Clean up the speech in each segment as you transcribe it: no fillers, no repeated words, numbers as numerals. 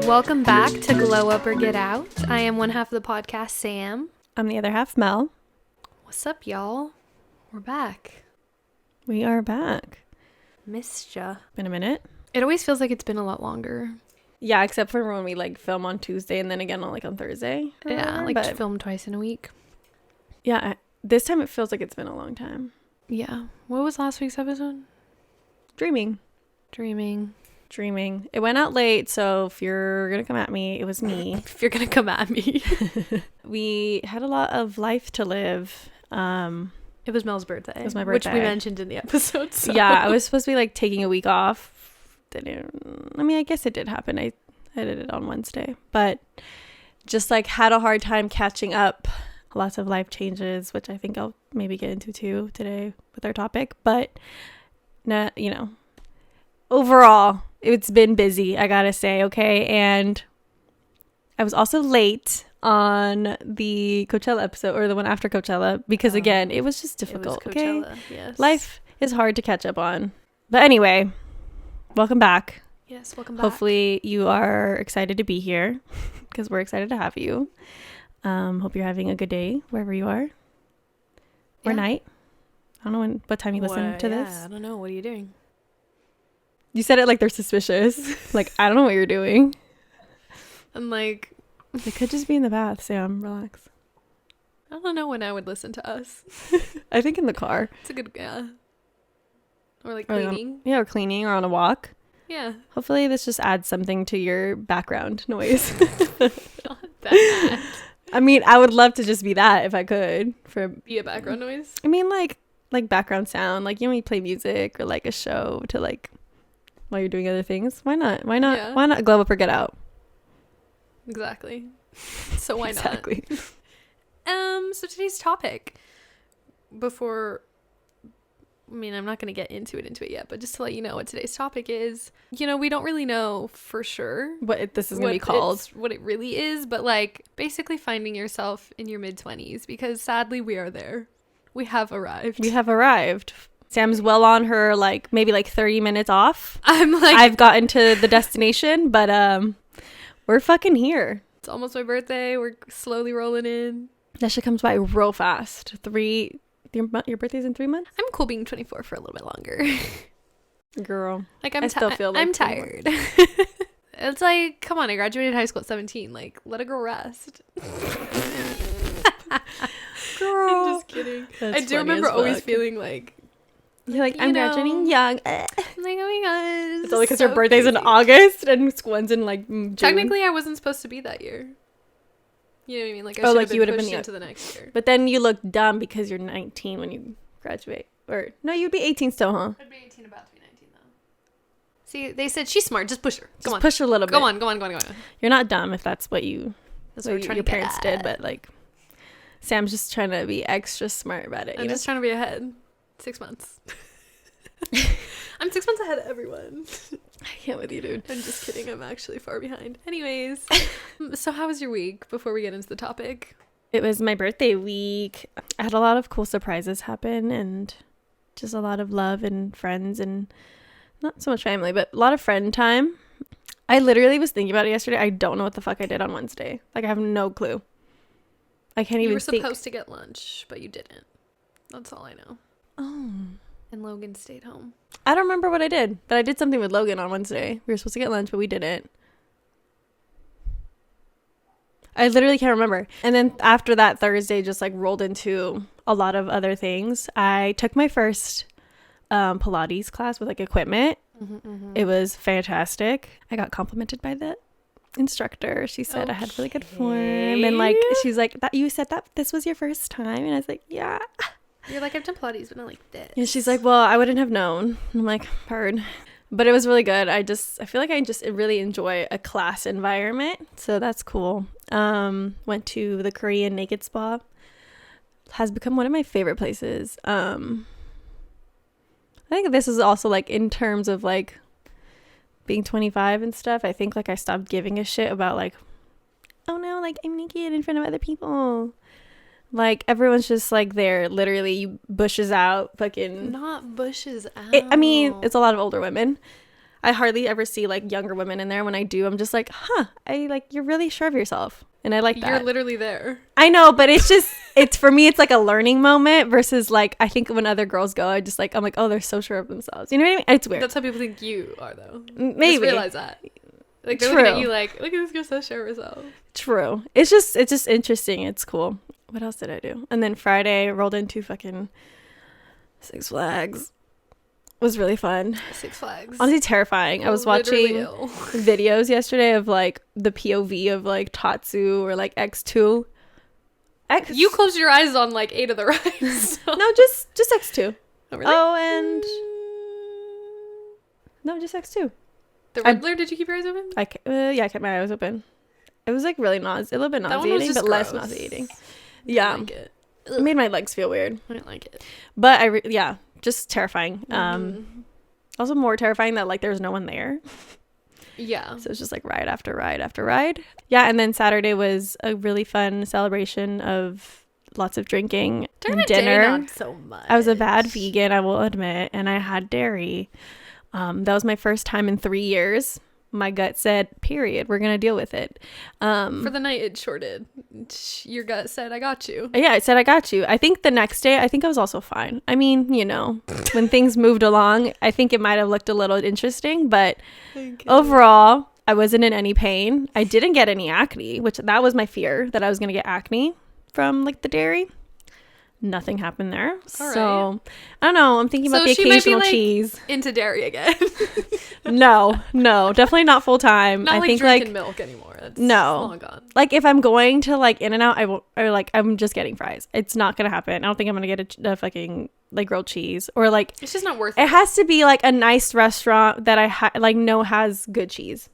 Welcome back to Glow Up or Get Out. I am one half of the podcast, Sam. I'm the other half, Mel. What's up, y'all? We're back. We are back. Missed ya. Been a minute. It always feels like it's been a lot longer. Yeah, except for when we film on Tuesday and then again on Thursday. Yeah, film twice in a week. Yeah, this time it feels like it's been a long time. Yeah. What was last week's episode? Dreaming. It went out late, so if you're gonna come at me, it was me. If you're gonna come at me. We had a lot of life to live. It was Mel's birthday. It was my birthday. Which we mentioned in the episode. So. Yeah, I was supposed to be taking a week off. I guess it did happen. I did it on Wednesday, but just had a hard time catching up. Lots of life changes, which I think I'll maybe get into too today with our topic. But overall, it's been busy, I gotta say. Okay, and I was also late on the Coachella episode, or the one after Coachella, because again, it was just difficult. Okay, yes. Life is hard to catch up on. But anyway, welcome back. Yes, welcome back. Hopefully you are excited to be here, because we're excited to have you. Hope you're having a good day wherever you are, or night. I don't know what time you listen to this. I don't know. What are you doing? You said it like they're suspicious. I don't know what you're doing. I'm they could just be in the bath, Sam. Relax. I don't know when I would listen to us. I think in the car. It's a good, Or cleaning. Or cleaning or on a walk. Yeah. Hopefully this just adds something to your background noise. Not that. I would love to just be that if I could. Be a background noise? Like background sound. When you play music or a show to while you're doing other things. Why not? Yeah. Why not glow up or get out? Exactly. So why not? Exactly. So today's topic, before, I'm not going to get into it yet, but just to let you know what today's topic is, we don't really know for sure what this is going to be called, what it really is, but basically finding yourself in your mid-20s, because sadly we are there. We have arrived. Sam's well on her, maybe 30 minutes off. I've gotten to the destination, but we're fucking here. It's almost my birthday. We're slowly rolling in. That shit comes by real fast. Your birthday's in 3 months? I'm cool being 24 for a little bit longer. Girl. I still feel I'm tired. It's come on, I graduated high school at 17. Let a girl rest. Girl. I'm just kidding. I do remember always feeling you're I'm graduating young. I'm oh my god. It's only because your birthday's in August and one's in June. Technically, I wasn't supposed to be that year. You know what I mean? I should have been pushed into the next year. But then you look dumb because you're 19 when you graduate. Or no, you'd be 18 still, huh? I'd be 18, about to be 19 though. See, they said she's smart. Just push her. Come on. Push her a little bit. Go on. You're not dumb if that's what your parents did, but Sam's just trying to be extra smart about it. I'm just trying to be ahead. 6 months. I'm 6 months ahead of everyone. I can't with you, dude. I'm just kidding. I'm actually far behind. Anyways, so how was your week before we get into the topic? It was my birthday week. I had a lot of cool surprises happen and just a lot of love and friends and not so much family, but a lot of friend time. I literally was thinking about it yesterday. I don't know what the fuck I did on Wednesday. I have no clue. I can't even think. You were supposed to get lunch, but you didn't. That's all I know. Oh. And Logan stayed home. I don't remember what I did, but I did something with Logan on Wednesday. We were supposed to get lunch, but we didn't. I literally can't remember. And then after that, Thursday just rolled into a lot of other things. I took my first Pilates class with equipment. Mm-hmm. It was fantastic. I got complimented by the instructor. She said I had really good form, and she's that you said that this was your first time, and I was yeah. You're I've done Pilates, but not like this. And she's well, I wouldn't have known. I'm pard. But it was really good. I feel I just really enjoy a class environment. So that's cool. Went to the Korean naked spa. Has become one of my favorite places. I think this is also in terms of being 25 and stuff. I think I stopped giving a shit about oh no, I'm naked in front of other people. Like, everyone's just, like, there, literally, bushes out, fucking... Not bushes out. I mean, it's a lot of older women. I hardly ever see, like, younger women in there. When I do, I'm just like, you're really sure of yourself. And I like that. You're literally there. I know, but it's just, for me, it's, like, a learning moment versus, like, I think when other girls go, I'm like, oh, they're so sure of themselves. You know what I mean? It's weird. That's how people think you are, though. Maybe. Just realize that. Like, they're looking at you like, look at this girl so sure of herself. True. It's just interesting. It's cool. What else did I do? And then Friday, rolled into fucking Six Flags. It was really fun. Six Flags. Honestly, terrifying. I was watching videos yesterday of, like, the POV of, like, Tatsu or, like, X2. You closed your eyes on, like, 8 of the rides. So. No, just X2. Oh, really? Oh, and... No, just X2. The Riddler, did you keep your eyes open? I kept my eyes open. It was, like, really a little bit nauseating, but less nauseating. Yeah. Like it. It made my legs feel weird. I didn't like it. But just terrifying. Also more terrifying that, like, there's no one there. Yeah. So it's just, like, ride after ride after ride. Yeah, and then Saturday was a really fun celebration of lots of drinking and dinner. Not so much. I was a bad vegan, I will admit, and I had dairy. That was my first time in 3 years. My gut said, period, we're gonna deal with it. For the night, it sure did. Your gut said, I got you. Yeah, it said, I got you. I think the next day, I think I was also fine. I mean, you know, when things moved along, I think it might have looked a little interesting, but overall, I wasn't in any pain. I didn't get any acne, which that was my fear, that I was gonna get acne from, like, the dairy. Nothing happened there. All so right. I don't know. I'm thinking about the occasional cheese. Into dairy again. No, definitely not full time. Not I like think drinking milk anymore. That's long gone. Like, if I'm going to, like, In-N-Out, I won't, or, like, I'm just getting fries. It's not gonna happen. I don't think I'm gonna get a fucking, like, grilled cheese, or, like, it's just not worth it. It has to be, like, a nice restaurant that I know has good cheese,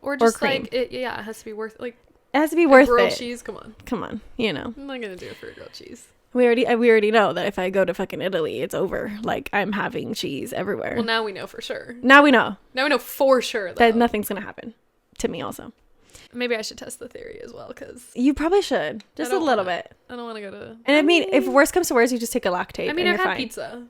or just like it has to be worth, like, it has to be worth grilled it. cheese. Come on, you know, I'm not gonna do it for a grilled cheese. We already know that if I go to fucking Italy, it's over. Like, I'm having cheese everywhere. Well, now we know for sure. Now we know for sure that nothing's gonna happen to me. Also, maybe I should test the theory as well, because you probably should, just a little bit. I don't want to go to. And I mean, if worst comes to worst, you just take a lactate. I mean, I've had pizza.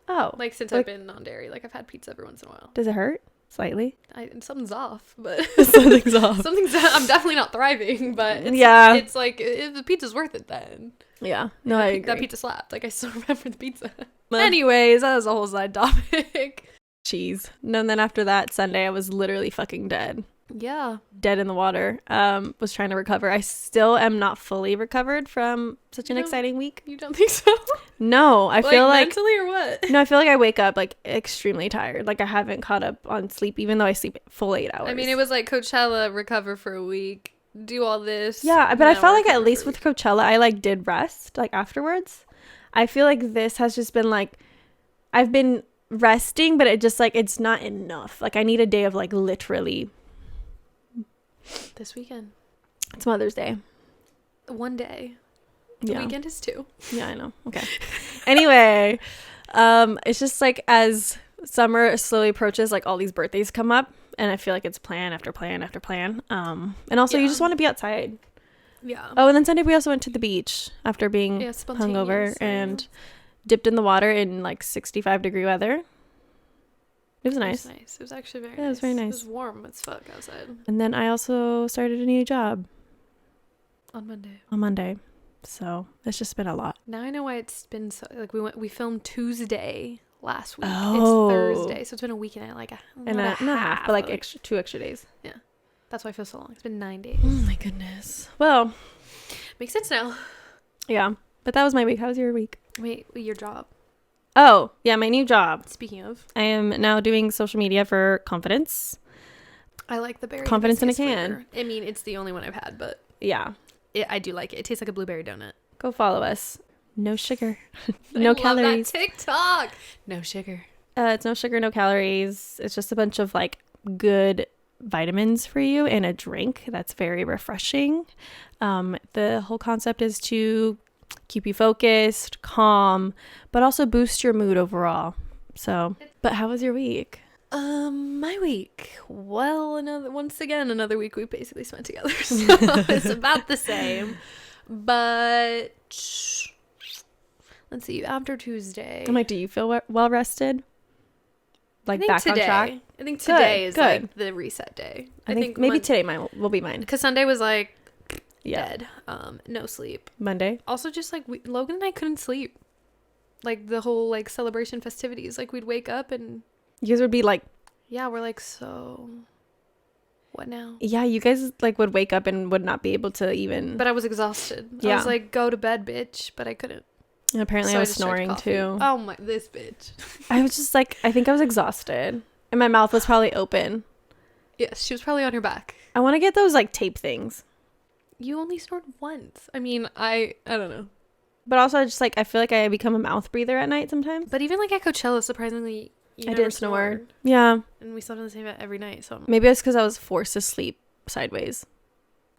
Oh, like, since I've been on dairy, like, I've had pizza every once in a while. Does it hurt? Slightly. Something's off, but something's off. I'm definitely not thriving, but it's like, if the pizza's worth it, then yeah. No, I agree. That pizza slapped. Like, I still remember the pizza. Anyways, that was a whole side topic. Cheese. No, and then after that Sunday, I was literally fucking dead. Yeah. Dead in the water. Was trying to recover. I still am not fully recovered from such an exciting week. You don't think so? No, I feel like mentally, or what? No, I feel like I wake up, like, extremely tired. Like, I haven't caught up on sleep, even though I sleep full 8 hours. I mean, it was like Coachella, recover for a week, do all this. Yeah, but I felt like at least with Coachella, I, like, did rest, like, afterwards. I feel like this has just been, like, I've been resting, but it just, like, it's not enough. Like, I need a day of, like, literally. This weekend. It's Mother's Day. One day. The weekend is 2. Yeah, I know. Okay. Anyway, it's just, like, as summer slowly approaches, like, all these birthdays come up, and I feel like it's plan after plan after plan. And also you just want to be outside. Yeah. Oh, and then Sunday we also went to the beach after being hungover and dipped in the water in, like, 65-degree weather. It was nice. It was actually very nice. Yeah, it was very nice. It was warm as fuck outside. And then I also started a new job. On Monday. So it's just been a lot. Now I know why it's been so, like, we filmed Tuesday last week. Oh. It's Thursday, so it's been a week and like not a half, but like 2 extra days. Yeah. That's why I feel so long. It's been 9 days. Oh my goodness. Well, makes sense now. Yeah. But that was my week. How was your week? Wait, your job. Oh, yeah, my new job. Speaking of, I am now doing social media for Confidence. I like the berry. Confidence in a can. Flavor. I mean, it's the only one I've had, but yeah, I do like it. It tastes like a blueberry donut. Go follow us. No sugar, no calories. That TikTok. No sugar. It's no sugar, no calories. It's just a bunch of like good vitamins for you in a drink that's very refreshing. The whole concept is to keep you focused, calm, but also boost your mood overall. So, but how was your week? My week. Well, another week we basically spent together. So it's about the same. But let's see, after Tuesday. I'm like, do you feel well rested? Like back today, on track? I think today is good. like the reset day. I think maybe today will be mine. Because Sunday was like dead. No sleep. Monday. Also just like Logan and I couldn't sleep. Like the whole like celebration festivities. Like we'd wake up and you guys would be like, yeah, we're like, so what now? Yeah, you guys like would wake up and would not be able to even. But I was exhausted. Yeah. I was like, go to bed, bitch. But I couldn't. And apparently I was snoring too. Oh my, this bitch. I was just like, I think I was exhausted. And my mouth was probably open. Yes, she was probably on her back. I want to get those like tape things. You only snored once. I mean, I don't know. But also just like, I feel like I become a mouth breather at night sometimes. But even like at Coachella, surprisingly, I didn't snore. Yeah. And we slept in the same bed every night. So maybe it's because I was forced to sleep sideways.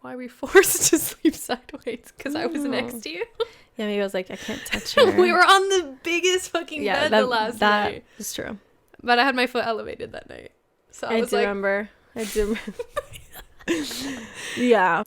Why were we forced to sleep sideways? Because I was next to you? Yeah, maybe I was like, I can't touch her. We were on the biggest fucking bed the last night. That is true. But I had my foot elevated that night. So I was like... I do remember. Yeah.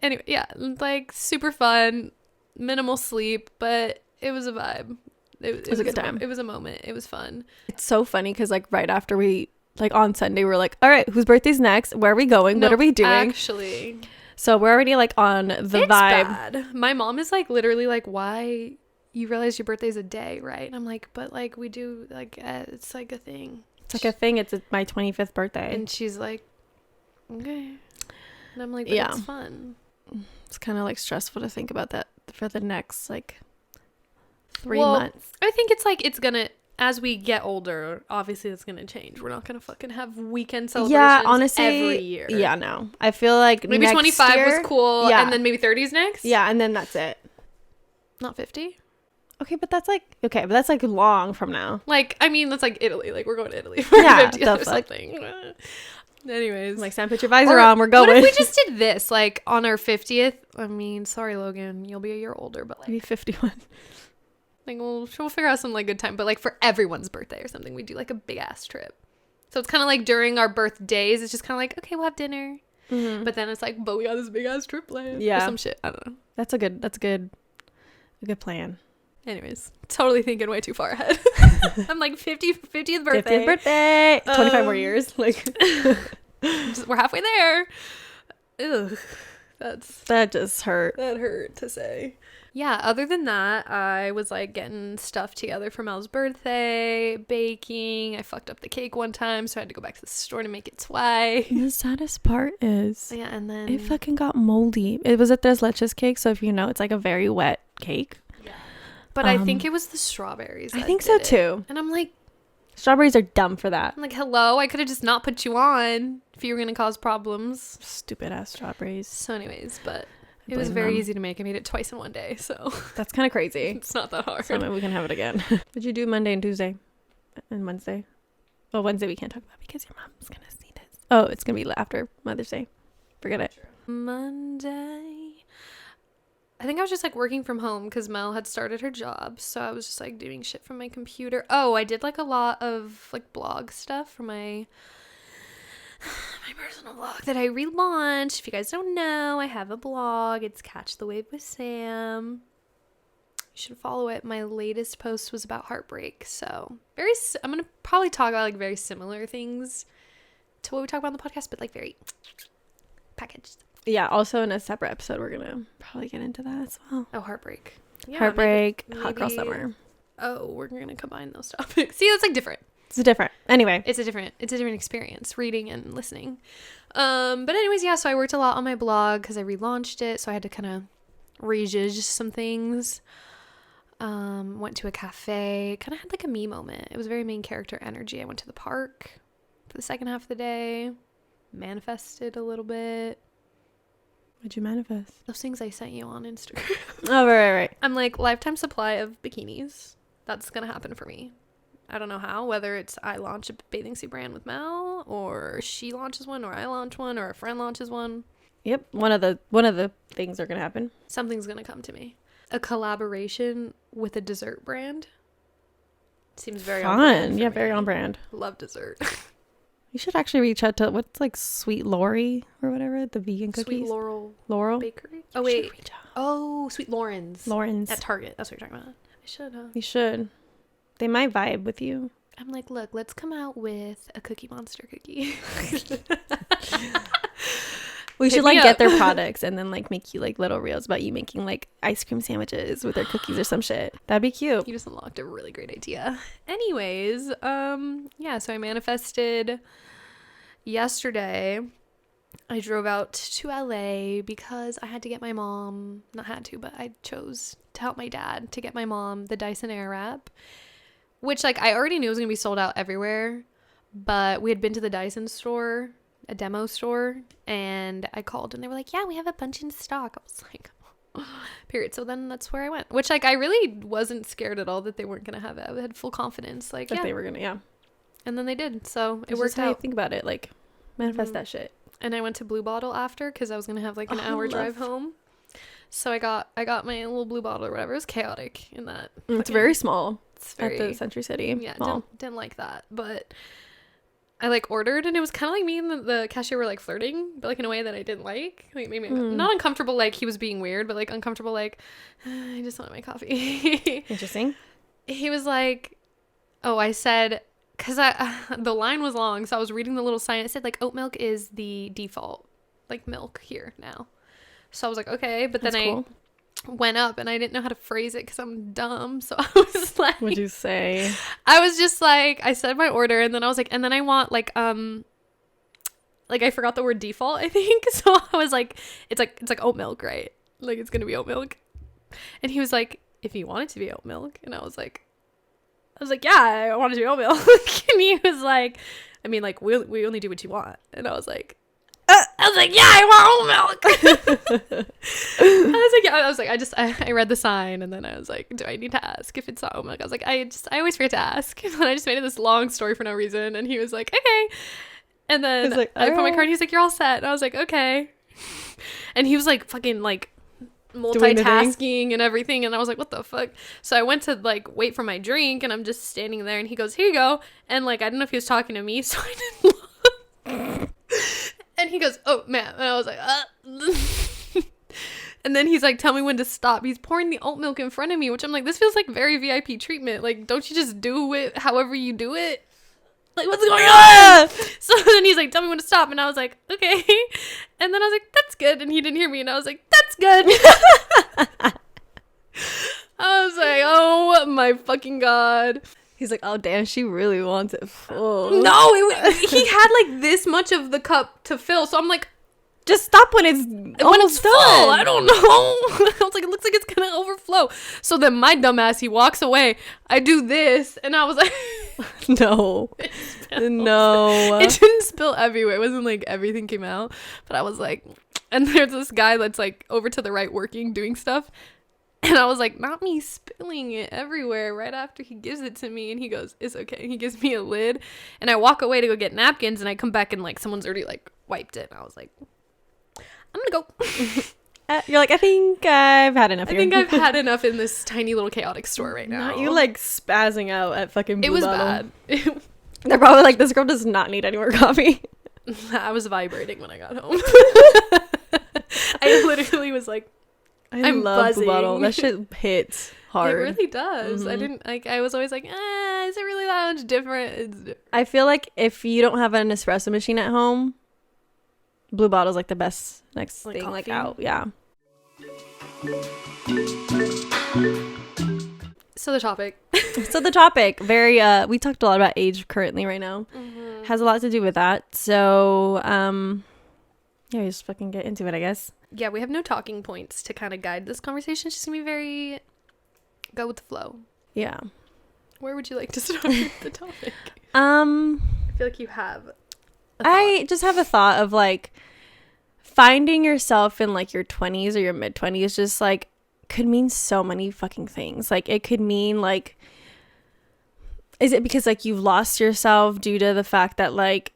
Anyway, yeah. Like, super fun. Minimal sleep. But it was a vibe. It was a good time. It was a moment. It was fun. It's so funny because, like, right after we... Like, on Sunday, we were like, all right, whose birthday's next? Where are we going? What are we doing? Actually... So we're already like on the vibe. Bad. My mom is like literally like, why you realize your birthday's a day, right? And I'm like, but like we do like it's like a thing. It's like a thing. It's my 25th birthday. And she's like, okay. And I'm like, but it's fun. It's kind of like stressful to think about that for the next like 3 months. I think it's like it's gonna. As we get older, obviously that's gonna change. We're not gonna fucking have weekend celebrations honestly, every year. Yeah, no. I feel like maybe 25 was cool, and then maybe 30's next. Yeah, and then that's it. Not 50. Okay, but that's like long from now. Like, I mean, that's like Italy. Like we're going to Italy for 50th or something. Anyways, like Sam, put your visor on. We're going. What if we just did this, like on our 50th? I mean, sorry, Logan, you'll be a year older, but like maybe 51. Like we'll figure out some like good time, but like for everyone's birthday or something, we do like a big ass trip. So it's kind of like during our birthdays, it's just kind of like, okay, we'll have dinner, but then it's like, but we got this big ass trip planned, or some shit. I don't know. That's a good plan. Anyways, totally thinking way too far ahead. I'm like 50th birthday. 50th birthday. 25 more years. Like we're halfway there. Ugh, that just hurt. That hurt to say. Yeah, other than that, I was like getting stuff together for Mel's birthday, baking. I fucked up the cake one time, so I had to go back to the store to make it twice. The saddest part is, yeah, and then it fucking got moldy. It was a tres leches cake, so if you know, it's like a very wet cake. Yeah. But I think it was the strawberries. I think so too. And I'm like, strawberries are dumb for that. I'm like, hello, I could have just not put you on if you were gonna cause problems. Stupid ass strawberries. So, anyways, but. It was very easy to make. I made it twice in one day, so that's kind of crazy. It's not that hard. So maybe we can have it again. What'd you do Monday and Tuesday and Wednesday? Well, Wednesday we can't talk about because your mom's gonna see this. Oh, it's gonna be after Mother's Day. Forget it. Monday, I think I was just like working from home because Mel had started her job, so I was just like doing shit from my computer. Oh, I did like a lot of like blog stuff for my personal blog that I relaunched. If you guys don't know, I have a blog. It's Catch the Wave with Sam. You should follow it. My latest post was about heartbreak. So I'm going to probably talk about like very similar things to what we talk about on the podcast, but like very packaged. Yeah. Also in a separate episode, we're going to probably get into that as well. Oh, heartbreak. Yeah, heartbreak, maybe. Hot girl summer. Oh, we're going to combine those topics. See, that's like different. It's different. Anyway. It's a different experience, reading and listening. But anyways, yeah, so I worked a lot on my blog because I relaunched it. So I had to kind of rejudge some things. Went to a cafe, kind of had like a me moment. It was very main character energy. I went to the park for the second half of the day, manifested a little bit. What'd you manifest? Those things I sent you on Instagram. Oh, right. I'm like, lifetime supply of bikinis. That's going to happen for me. I don't know how, whether it's I launch a bathing suit brand with Mel, or she launches one, or I launch one, or a friend launches one. Yep, one of the things are gonna happen. Something's gonna come to me. A collaboration with a dessert brand seems very fun. On brand. Yeah, very on brand. Love dessert. You should actually reach out to what's like Sweet Lori or whatever, the vegan cookies. Sweet Laurel Bakery. Oh wait. Oh, Sweet Lauren's at Target. That's what you're talking about. I should. Huh? You should. They might vibe with you. I'm like, look, let's come out with a Cookie Monster cookie. We should like get their products and then like make you like little reels about you making like ice cream sandwiches with their cookies or some shit. That'd be cute. You just unlocked a really great idea. Anyways, yeah, so I manifested yesterday. I drove out to LA because I had to get my mom, not had to, but I chose to help my dad to get my mom the Dyson Airwrap, which like I already knew was going to be sold out everywhere, but we had been to the Dyson store, a demo store, and I called and they were like, yeah, we have a bunch in stock. I was like, period. So then that's where I went, which like I really wasn't scared at all that they weren't going to have it. I had full confidence like that they were going to, yeah. And then they did. So it worked out. How you think about it, like manifest that shit. And I went to Blue Bottle after because I was going to have like an hour drive home. So I got my little Blue Bottle or whatever. It was chaotic in that. It's very small. It's very, at the Century City. Yeah, didn't like that. But I like ordered and it was kind of like me and the cashier were like flirting, but like in a way that I didn't like. Like maybe not uncomfortable like he was being weird, but like uncomfortable like I just wanted my coffee. Interesting. He was like, oh, I said, because the line was long, so I was reading the little sign. It said like oat milk is the default like milk here now. So I was like, okay, but then I went up and I didn't know how to phrase it because I'm dumb. So I was like, what'd you say? I was just like, I said my order and then I was like, and then I want like I forgot the word default, I think. So I was like, it's like oat milk, right? Like it's gonna be oat milk. And he was like, if you want it to be oat milk. And I was like, yeah, I want it to be oat milk. And he was like, I mean, like we only do what you want. And I was like, yeah, I want oat milk. I read the sign and then I was like, do I need to ask if it's not oat milk? I was like, I always forget to ask. And then I just made it this long story for no reason. And he was like, okay. And then like, I put my card and he's like, you're all set. And I was like, okay. And he was like fucking like multitasking and everything. And I was like, what the fuck? So I went to like wait for my drink and I'm just standing there and he goes, here you go. And like, I don't know if he was talking to me. So I didn't look. And he goes, oh, man. And I was like, And then he's like, tell me when to stop. He's pouring the oat milk in front of me, which I'm like, this feels like very VIP treatment. Like, don't you just do it however you do it? Like, what's going on? So then he's like, tell me when to stop. And I was like, okay. And then I was like, that's good. And he didn't hear me. And I was like, that's good. I was like, oh, my fucking God. He's like, oh, damn, she really wants it full. No, he had like this much of the cup to fill. So I'm like, just stop when it's almost full. Done. I don't know. I was like, it looks like it's going to overflow. So then my dumbass, he walks away. I do this. And I was like, no. No. It didn't spill everywhere. It wasn't like everything came out. But I was like, and there's this guy that's like over to the right working, doing stuff. And I was like, not me spilling it everywhere right after he gives it to me. And he goes, it's okay. He gives me a lid. And I walk away to go get napkins. And I come back and like someone's already like wiped it. And I was like, I'm going to go. You're like, I think I've had enough here. I think I've had enough in this tiny little chaotic store right now. Not you like spazzing out at fucking Blue Bottle. It was bad. They're probably like, this girl does not need any more coffee. I was vibrating when I got home. I literally was like, I'm love buzzing. Blue Bottle. That shit hits hard. It really does. I was always like, is it really that much different? It's different. I feel like if you don't have an espresso machine at home, Blue Bottle's like the best next thing coffee? Like out. Yeah. So the topic. Very we talked a lot about age currently right now. Has a lot to do with that. So yeah, we just fucking get into it, I guess. Yeah, we have no talking points to kind of guide this conversation. It's just gonna be very go with the flow. Yeah. Where would you like to start with the topic? I feel like you have I just have a thought of like finding yourself in like your 20s or your mid-20s just like could mean so many fucking things. Like it could mean like, is it because like you've lost yourself due to the fact that like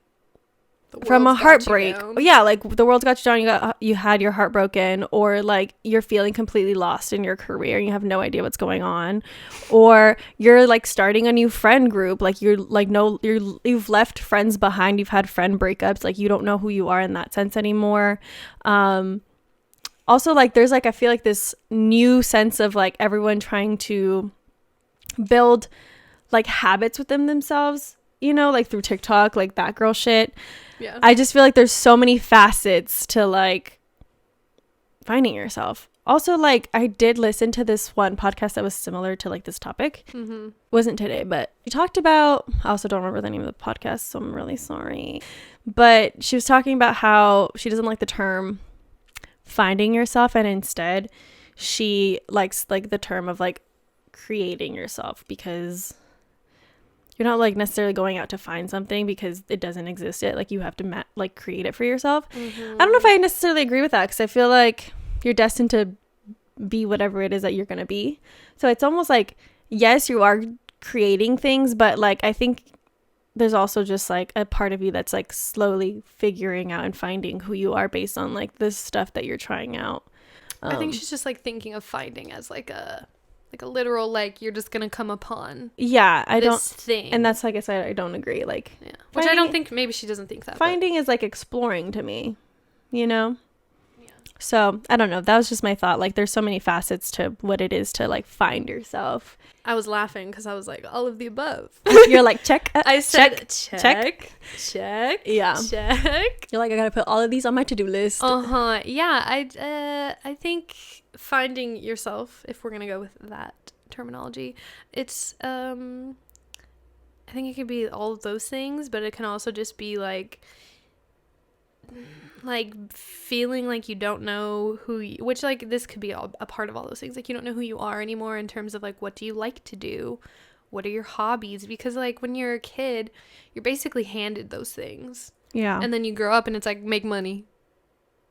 from a heartbreak. Yeah, like the world's got you down, you had your heart broken, or like you're feeling completely lost in your career and you have no idea what's going on, or you're like starting a new friend group, like you're like you've left friends behind, you've had friend breakups, like you don't know who you are in that sense anymore. Also, like there's like I feel like this new sense of like everyone trying to build like habits within themselves, you know, like through TikTok, like that girl shit. Yeah. I just feel like there's so many facets to like finding yourself. Also, like I did listen to this one podcast that was similar to like this topic. Mm-hmm. Wasn't today, but she talked about, I also don't remember the name of the podcast, so I'm really sorry. But she was talking about how she doesn't like the term finding yourself, and instead she likes like the term of like creating yourself, because you're not like necessarily going out to find something because it doesn't exist yet. Like you have to like create it for yourself. Mm-hmm. I don't know if I necessarily agree with that, because I feel like you're destined to be whatever it is that you're going to be. So it's almost like, yes, you are creating things, but like I think there's also just like a part of you that's like slowly figuring out and finding who you are based on like this stuff that you're trying out. I think she's just like thinking of finding as like a literal, like you're just gonna come upon this thing. And that's like I said, I don't agree, like which I don't think, maybe she doesn't think that finding is like exploring to me, you know. So I don't know, that was just my thought. Like there's so many facets to what it is to like find yourself. I was laughing because I was like, all of the above. You're like, check. I said check. Yeah, check. You're like, I gotta put all of these on my to-do list. Yeah, I think finding yourself, if we're gonna go with that terminology, it's I think it could be all of those things, but it can also just be like feeling like you don't know who you, which like this could be all a part of all those things, like you don't know who you are anymore in terms of like what do you like to do, what are your hobbies, because like when you're a kid you're basically handed those things, and then you grow up and it's like make money,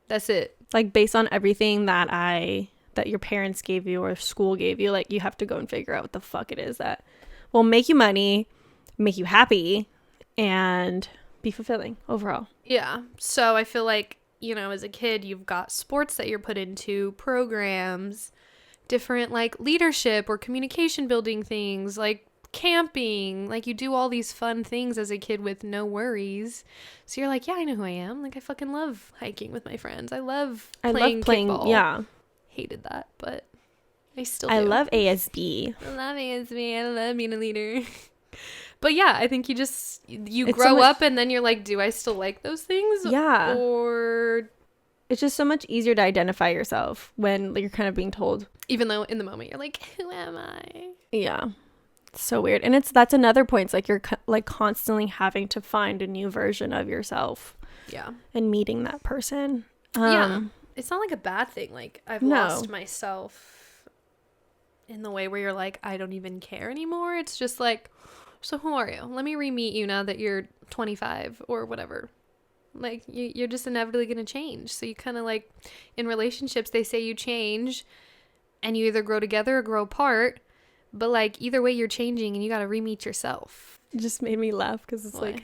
that's it, like based on everything that your parents gave you or school gave you, like you have to go and figure out what the fuck it is that will make you money, make you happy, and be fulfilling overall. Yeah. So I feel like, you know, as a kid, you've got sports that you're put into, programs, different like leadership or communication building things, like camping, like you do all these fun things as a kid with no worries. So you're like, yeah, I know who I am. Like I fucking love hiking with my friends. I love playing kickball. Yeah. Hated that, but I still do. I love ASB. I love ASB. I love being a leader. But yeah, I think you grow up and then you're like, do I still like those things? Yeah. Or it's just so much easier to identify yourself when you're kind of being told. Even though in the moment you're like, who am I? Yeah. It's so weird. And that's another point. It's like you're like constantly having to find a new version of yourself. Yeah. And meeting that person. Yeah. It's not like a bad thing. Like I've lost myself in the way where you're like, I don't even care anymore. It's just like, so who are you? Let me re-meet you now that you're 25 or whatever. Like you're just inevitably going to change. So you kind of like in relationships, they say you change and you either grow together or grow apart. But like either way you're changing and you got to re-meet yourself. It just made me laugh because it's like,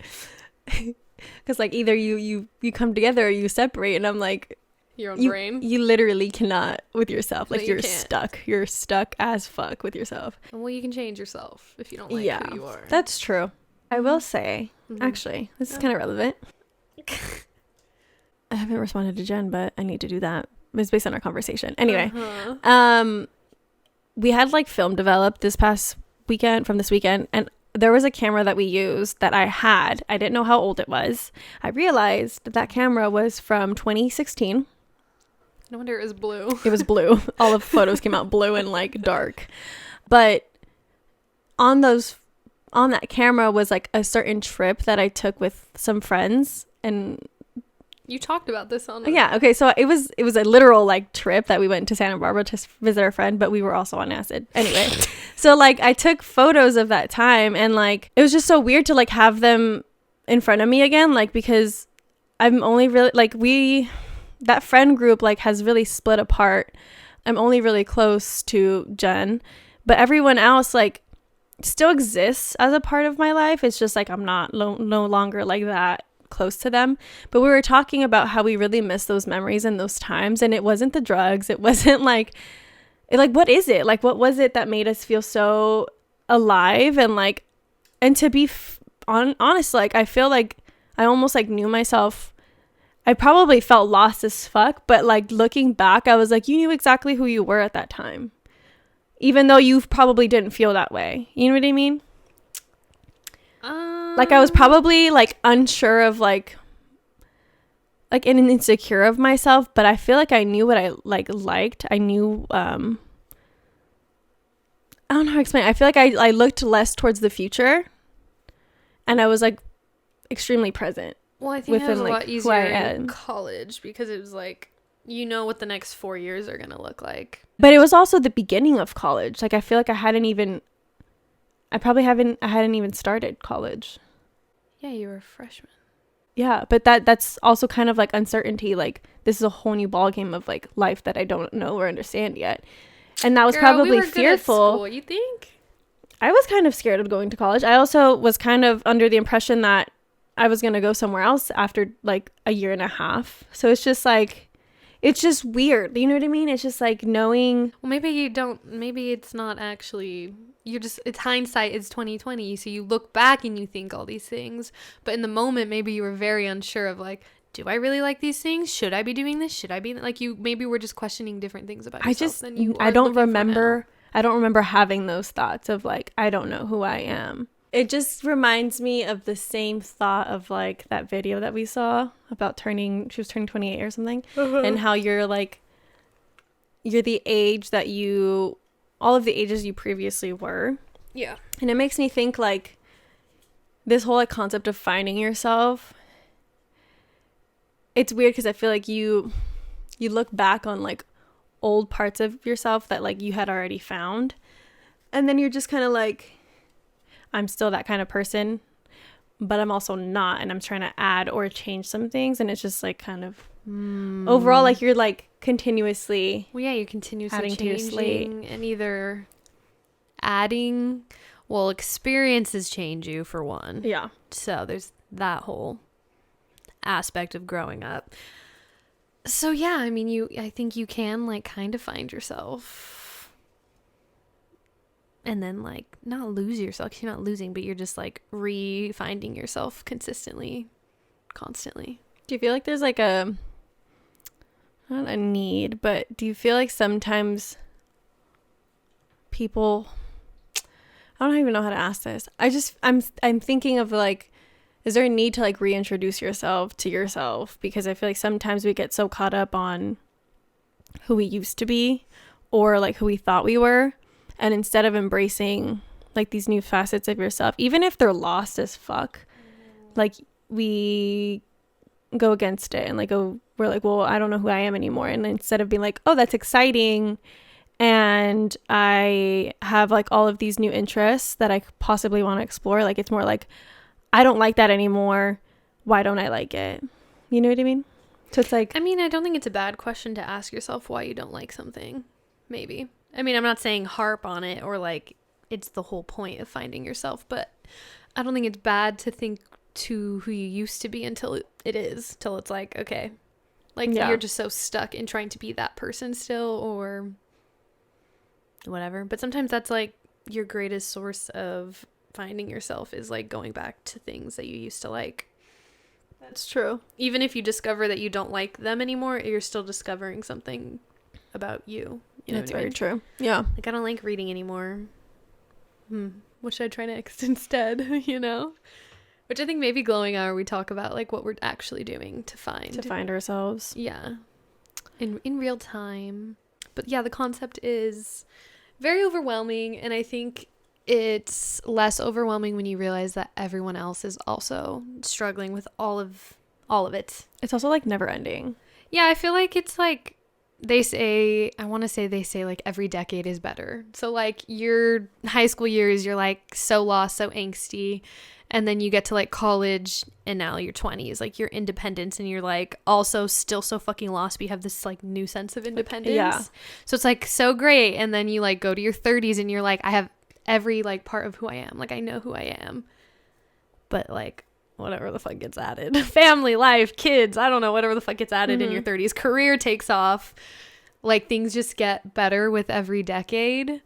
because like either you come together or you separate. And I'm like, your own brain. You literally cannot with yourself. Like you're stuck. You're stuck as fuck with yourself. Well, you can change yourself if you don't like who you are. That's true. I will say, actually, this is kind of relevant. I haven't responded to Jen, but I need to do that. It's based on our conversation. Anyway, we had like film developed this weekend, and there was a camera that we used that I had. I didn't know how old it was. I realized that camera was from 2016. No wonder it was blue. It was blue. All the photos came out blue and like dark. But on that camera was like a certain trip that I took with some friends, and you talked about this on okay, so it was a literal like trip that we went to Santa Barbara to visit our friend, but we were also on acid anyway. So like I took photos of that time, and like it was just so weird to like have them in front of me again, like because I'm only really like that friend group like has really split apart. I'm only really close to Jen, but everyone else like still exists as a part of my life. It's just like I'm not no longer like that close to them. But we were talking about how we really miss those memories and those times. And it wasn't the drugs. It wasn't like what is it? Like, what was it that made us feel so alive? And like, and to be honest, like, I feel like I almost like knew myself. I probably felt lost as fuck. But like looking back, I was like, you knew exactly who you were at that time. Even though you probably didn't feel that way. You know what I mean? Like I was probably like unsure of like and insecure of myself, but I feel like I knew what I liked. I knew I don't know how to explain it. I feel like I looked less towards the future, and I was like extremely present. Well, I think it was a lot easier in college because it was like, you know what the next 4 years are gonna look like. But it was also the beginning of college. Like I feel like I hadn't even started college. Yeah, you were a freshman. Yeah, but that's also kind of like uncertainty. Like this is a whole new ballgame of like life that I don't know or understand yet. And that was probably we were fearful. Good at school, you think? I was kind of scared of going to college. I also was kind of under the impression that I was going to go somewhere else after like a year and a half. So it's just like, it's just weird. You know what I mean? It's just like knowing. Well, maybe it's not actually, it's hindsight is 2020. So you look back and you think all these things, but in the moment, maybe you were very unsure of like, do I really like these things? Should I be doing this? Should I be like, you maybe were just questioning different things about yourself than you are. I don't remember having those thoughts of like, I don't know who I am. It just reminds me of the same thought of like that video that we saw about she was turning 28 or something. And how you're the age that all of the ages you previously were. Yeah. And it makes me think like this whole like concept of finding yourself. It's weird because I feel like you look back on like old parts of yourself that like you had already found. And then you're just kind of like, I'm still that kind of person, but I'm also not. And I'm trying to add or change some things. And it's just like kind of overall, like you're like continuously. Well, yeah, you're continuously adding changing to your slate. And either adding, well, experiences change you for one. Yeah. So there's that whole aspect of growing up. So yeah, I mean, I think you can like kind of find yourself. And then like not lose yourself, 'cause you're not losing, but you're just like re-finding yourself constantly. Do you feel like there's like not a need, but do you feel like sometimes people, I don't even know how to ask this. I'm thinking of like, is there a need to like reintroduce yourself to yourself? Because I feel like sometimes we get so caught up on who we used to be or like who we thought we were. And instead of embracing like these new facets of yourself, even if they're lost as fuck, like we go against it and like we're like, well, I don't know who I am anymore. And instead of being like, oh, that's exciting, and I have like all of these new interests that I possibly want to explore, like it's more like, I don't like that anymore. Why don't I like it? You know what I mean? So it's like, I mean, I don't think it's a bad question to ask yourself why you don't like something. Maybe. I mean, I'm not saying harp on it or like it's the whole point of finding yourself, but I don't think it's bad to think to who you used to be till it's like, okay, like you're just so stuck in trying to be that person still or whatever. But sometimes that's like your greatest source of finding yourself is like going back to things that you used to like. That's true. Even if you discover that you don't like them anymore, you're still discovering something about you. You know That's very true. Yeah. Like, I don't like reading anymore. What should I try next instead? You know? Which I think maybe Glowing Hour, we talk about, like, what we're actually doing to find ourselves. Yeah. In real time. But, yeah, the concept is very overwhelming. And I think it's less overwhelming when you realize that everyone else is also struggling with all of it. It's also, like, never ending. Yeah, I feel like it's, like, they say like every decade is better. So like your high school years, you're like so lost, so angsty. And then you get to like college and now your 20s, like your independence, and you're like also still so fucking lost, but you have this like new sense of independence. Yeah. So it's like so great. And then you like go to your 30s and you're like, I have every like part of who I am. Like I know who I am. But like, whatever the fuck gets added. Family, life, kids, I don't know, whatever the fuck gets added in your 30s. Career takes off. Like, things just get better with every decade,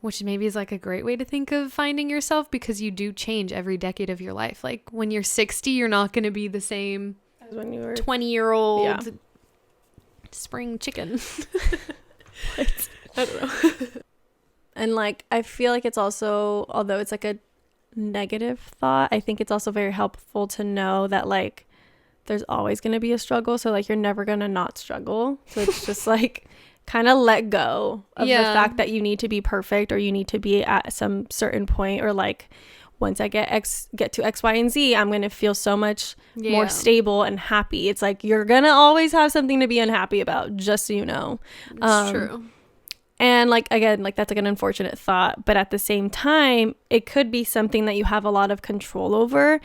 which maybe is like a great way to think of finding yourself, because you do change every decade of your life. Like, when you're 60, you're not going to be the same as when you were 20-year-old spring chicken. I don't know. And like, I feel like it's also, although it's like a negative thought, I think it's also very helpful to know that like there's always going to be a struggle, so like you're never going to not struggle. So it's just like kind of let go of the fact that you need to be perfect, or you need to be at some certain point, or like once I get to X, Y, and Z, I'm going to feel so much more stable and happy. It's like you're going to always have something to be unhappy about, just so you know. It's true. And like, again, like that's like an unfortunate thought, but at the same time, it could be something that you have a lot of control over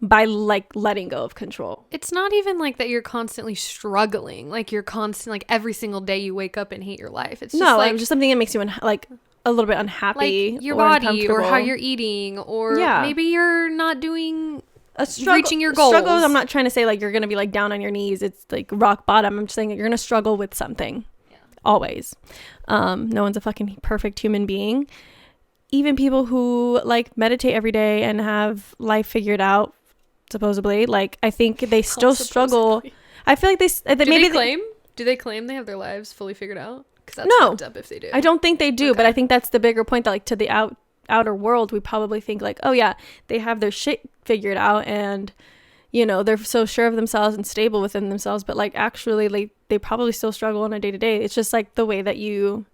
by like letting go of control. It's not even like that you're constantly struggling, like you're constant, like every single day you wake up and hate your life. It's just like just something that makes you like a little bit unhappy, like your body or how you're eating, or maybe you're not doing reaching your goals. Struggles, I'm not trying to say like you're gonna be like down on your knees, it's like rock bottom. I'm just saying that you're gonna struggle with something. Always. No one's a fucking perfect human being. Even people who like meditate every day and have life figured out, supposedly, like I think they still struggle. I feel like do they claim they have their lives fully figured out? Because that's fucked up if they do. I don't think they do, but I think that's the bigger point, that like to the outer world, we probably think like, oh yeah, they have their shit figured out, and you know, they're so sure of themselves and stable within themselves, but like actually like they probably still struggle on a day-to-day. It's just like the way that you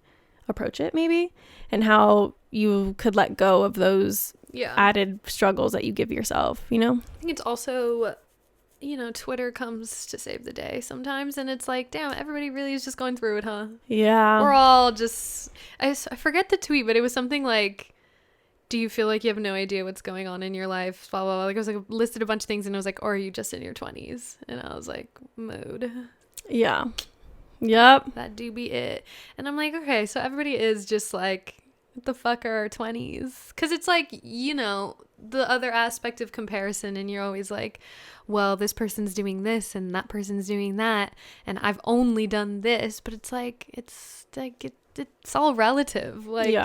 approach it, maybe, and how you could let go of those added struggles that you give yourself, you know? I think it's also, you know, Twitter comes to save the day sometimes, and it's like, damn, everybody really is just going through it, huh? Yeah. We're all just, I forget the tweet, but it was something like, do you feel like you have no idea what's going on in your life? Blah, blah, blah. Like, it was like listed a bunch of things, and it was like, or are you just in your 20s? And I was like, mood. Yeah. Yep. That do be it. And I'm like, okay, so everybody is just like, what the fuck are our 20s? Because it's like, you know, the other aspect of comparison, and you're always like, well, this person's doing this and that person's doing that, and I've only done this. But it's like it's all relative. Like,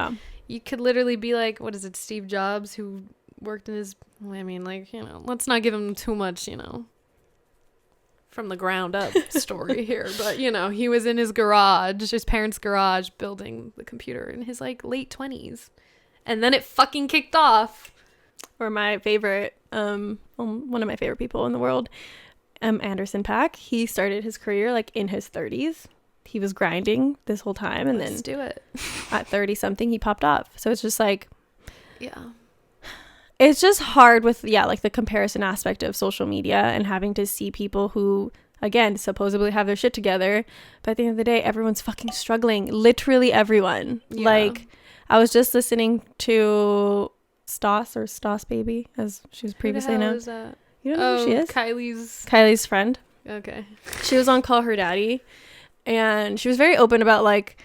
you could literally be like, what is it, Steve Jobs, who worked in his, I mean, like, you know, let's not give him too much, you know, from the ground up story here, but you know, he was in his parents' garage, building the computer in his like late 20s, and then it fucking kicked off. Or my favorite, one of my favorite people in the world, Anderson .Paak, he started his career like in his 30s. He was grinding this whole time, and Let's do it. At 30 something he popped off. So it's just like, it's just hard with like the comparison aspect of social media, and having to see people who, again, supposedly have their shit together, but at the end of the day, everyone's fucking struggling. Literally everyone. Like, I was just listening to Stoss Baby, as she was previously known. You don't know who she is? Kylie's friend. Okay. She was on Call Her Daddy, and she was very open about like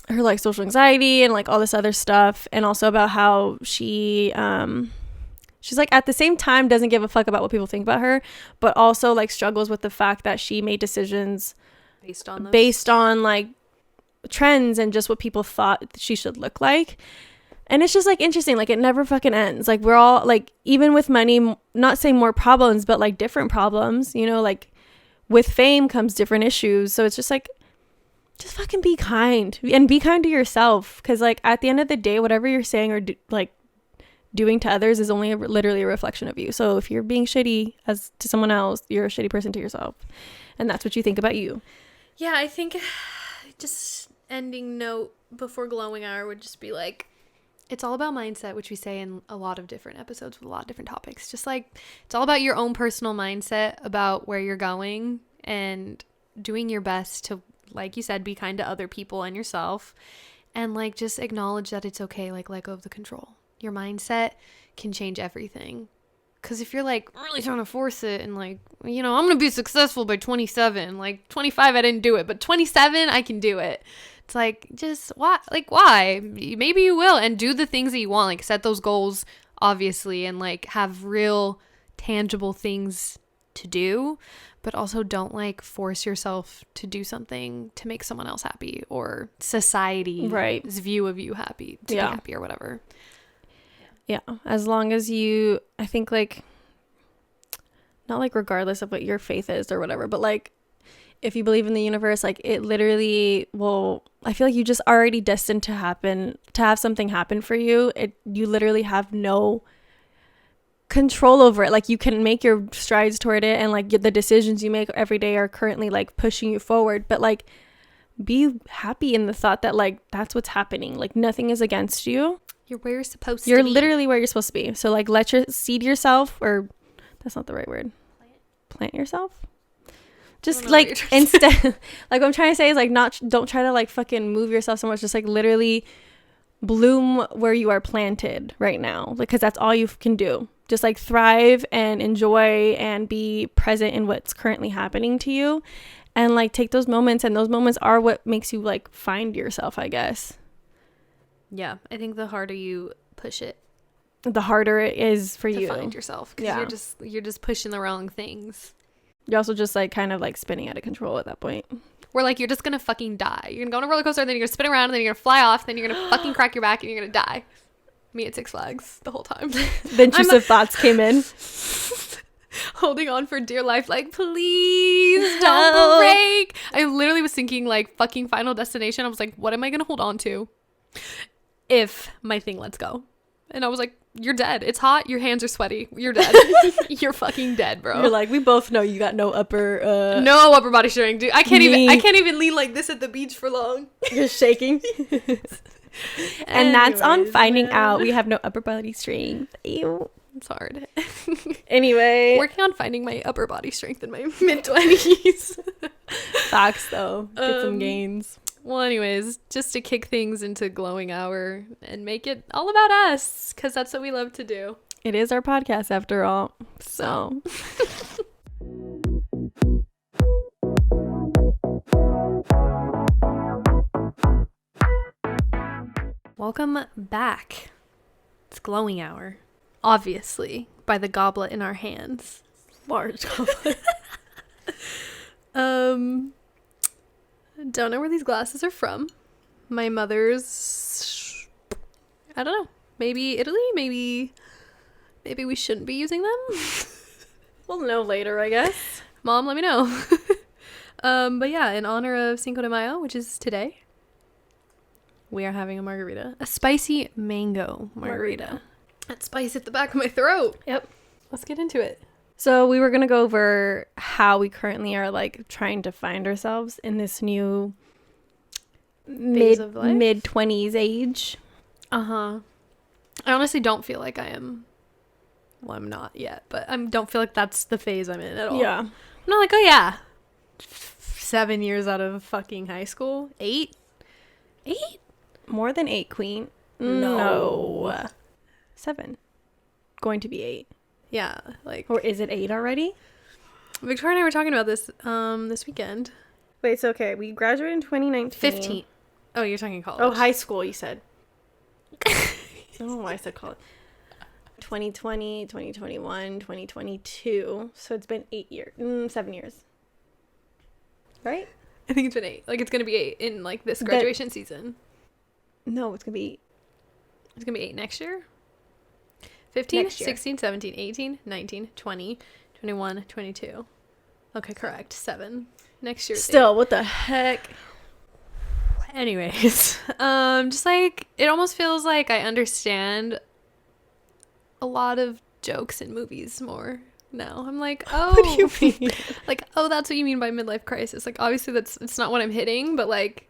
her like social anxiety and like all this other stuff, and also about how she's like at the same time doesn't give a fuck about what people think about her, but also like struggles with the fact that she made decisions based on like trends and just what people thought she should look like. And it's just like interesting, like it never fucking ends. Like, we're all like, even with money, not saying more problems, but like different problems, you know, like with fame comes different issues. So it's just like, just fucking be kind, and be kind to yourself, because like at the end of the day, whatever you're saying or doing to others is only literally a reflection of you. So if you're being shitty as to someone else, you're a shitty person to yourself, and that's what you think about you. Yeah, I think just ending note before glowing hour would just be like, it's all about mindset, which we say in a lot of different episodes with a lot of different topics. Just like, it's all about your own personal mindset about where you're going, and doing your best to, like you said, be kind to other people and yourself, and like just acknowledge that it's okay. Like, let go of the control. Your mindset can change everything. Because if you're like really trying to force it and like, you know, I'm gonna be successful by 27, like 25 I didn't do it, but 27 I can do it. It's like, just why? Maybe you will, and do the things that you want, like set those goals, obviously, and like have real tangible things to do, but also don't like force yourself to do something to make someone else happy or society's view of you happy to be happy or whatever. Yeah, as long as you, I think, like, not like regardless of what your faith is or whatever, but like if you believe in the universe, like it literally will, I feel like you just already destined to have something happen for you. You literally have no control over it. Like you can make your strides toward it, and like the decisions you make every day are currently like pushing you forward, but like be happy in the thought that like that's what's happening. Like nothing is against you. You're where you're supposed to be. You're literally where you're supposed to be. So like seed yourself, or that's not the right word. Plant yourself. Just like instead, like what I'm trying to say is like don't try to like fucking move yourself so much. Just like literally bloom where you are planted right now, because that's all you can do. Just like thrive and enjoy and be present in what's currently happening to you, and like take those moments, and those moments are what makes you like find yourself, I guess. Yeah, I think the harder you push it, the harder it is for you to find yourself, because you're just pushing the wrong things. You're also just like kind of like spinning out of control at that point. Where like you're just gonna fucking die. You're gonna go on a roller coaster, and then you're gonna spin around, and then you're gonna fly off, then you're gonna fucking crack your back, and you're gonna die. Me at Six Flags the whole time. The intrusive thoughts came in. Holding on for dear life, like, please don't break. I literally was thinking like fucking Final Destination. I was like, what am I gonna hold on to if my thing lets go? And I was like, you're dead. It's hot. Your hands are sweaty. You're dead. You're fucking dead, bro. You're like, we both know you got no upper body strength, dude. I can't even lean like this at the beach for long. You're shaking. And that's on finding out we have no upper body strength. Ew. It's hard. Anyway, working on finding my upper body strength in my mid-20s. Facts though. Get some gains. Well, anyways, just to kick things into glowing hour and make it all about us, because that's what we love to do. It is our podcast after all. So. Welcome back. It's glowing hour. Obviously, by the goblet in our hands. Large goblet. Don't know where these glasses are from. My mother's, I don't know, maybe Italy, maybe we shouldn't be using them. We'll know later, I guess. Mom, let me know. But yeah, in honor of Cinco de Mayo, which is today, we are having a margarita, a spicy mango margarita. That spice hit the back of my throat. Yep. Let's get into it. So we were going to go over how we currently are like trying to find ourselves in this new mid-20s age. I honestly don't feel like I am. Well, I'm not yet, but I don't feel like that's the phase I'm in at all. Yeah. I'm not like, oh yeah, 7 years out of fucking high school. 8? More than 8, queen. No. 7. Going to be 8. Yeah, like, or is it 8 already? Victoria and I were talking about this this weekend. Wait, it's okay. We graduated in 2019. 15. Oh, you're talking college. Oh, high school, you said. I don't know why I said college. 2020, 2021, 2022. So it's been 8 years. 7 years. Right? I think it's been 8. Like, it's going to be 8 in, like, this graduation season. No, it's going to be... It's going to be 8 next year? 15, next year. 16, 17, 18, 19, 20, 21, 22. Okay, correct. 7. Next year. Still, 8. What the heck? Anyways, just like, it almost feels like I understand a lot of jokes in movies more now. I'm like, oh. What do you mean? Like, oh, that's what you mean by midlife crisis. Like, obviously it's not what I'm hitting, but like,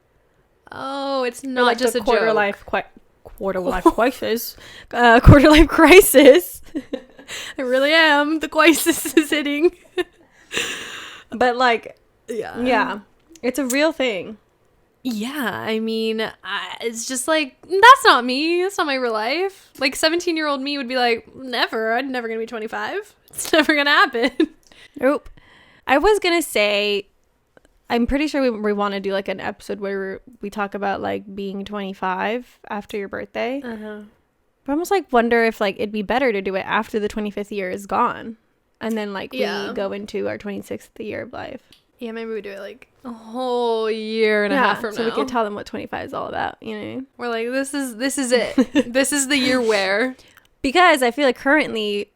oh, it's not like just a quarter joke. Quarter life crisis. Quarter life crisis. I really am. The crisis is hitting. But like, yeah, it's a real thing. Yeah, I mean, it's just like, that's not me. That's not my real life. Like, 17-year-old me would be like, never. I'm never gonna be 25. It's never gonna happen. Nope. I was gonna say, I'm pretty sure we want to do like an episode where we talk about like being 25 after your birthday. But I almost like wonder if like it'd be better to do it after the 25th year is gone, and then like we go into our 26th year of life. Yeah, maybe we do it like a whole year and a half from now. So we can tell them what 25 is all about, you know? We're like, this is it. This is the year where. Because I feel like currently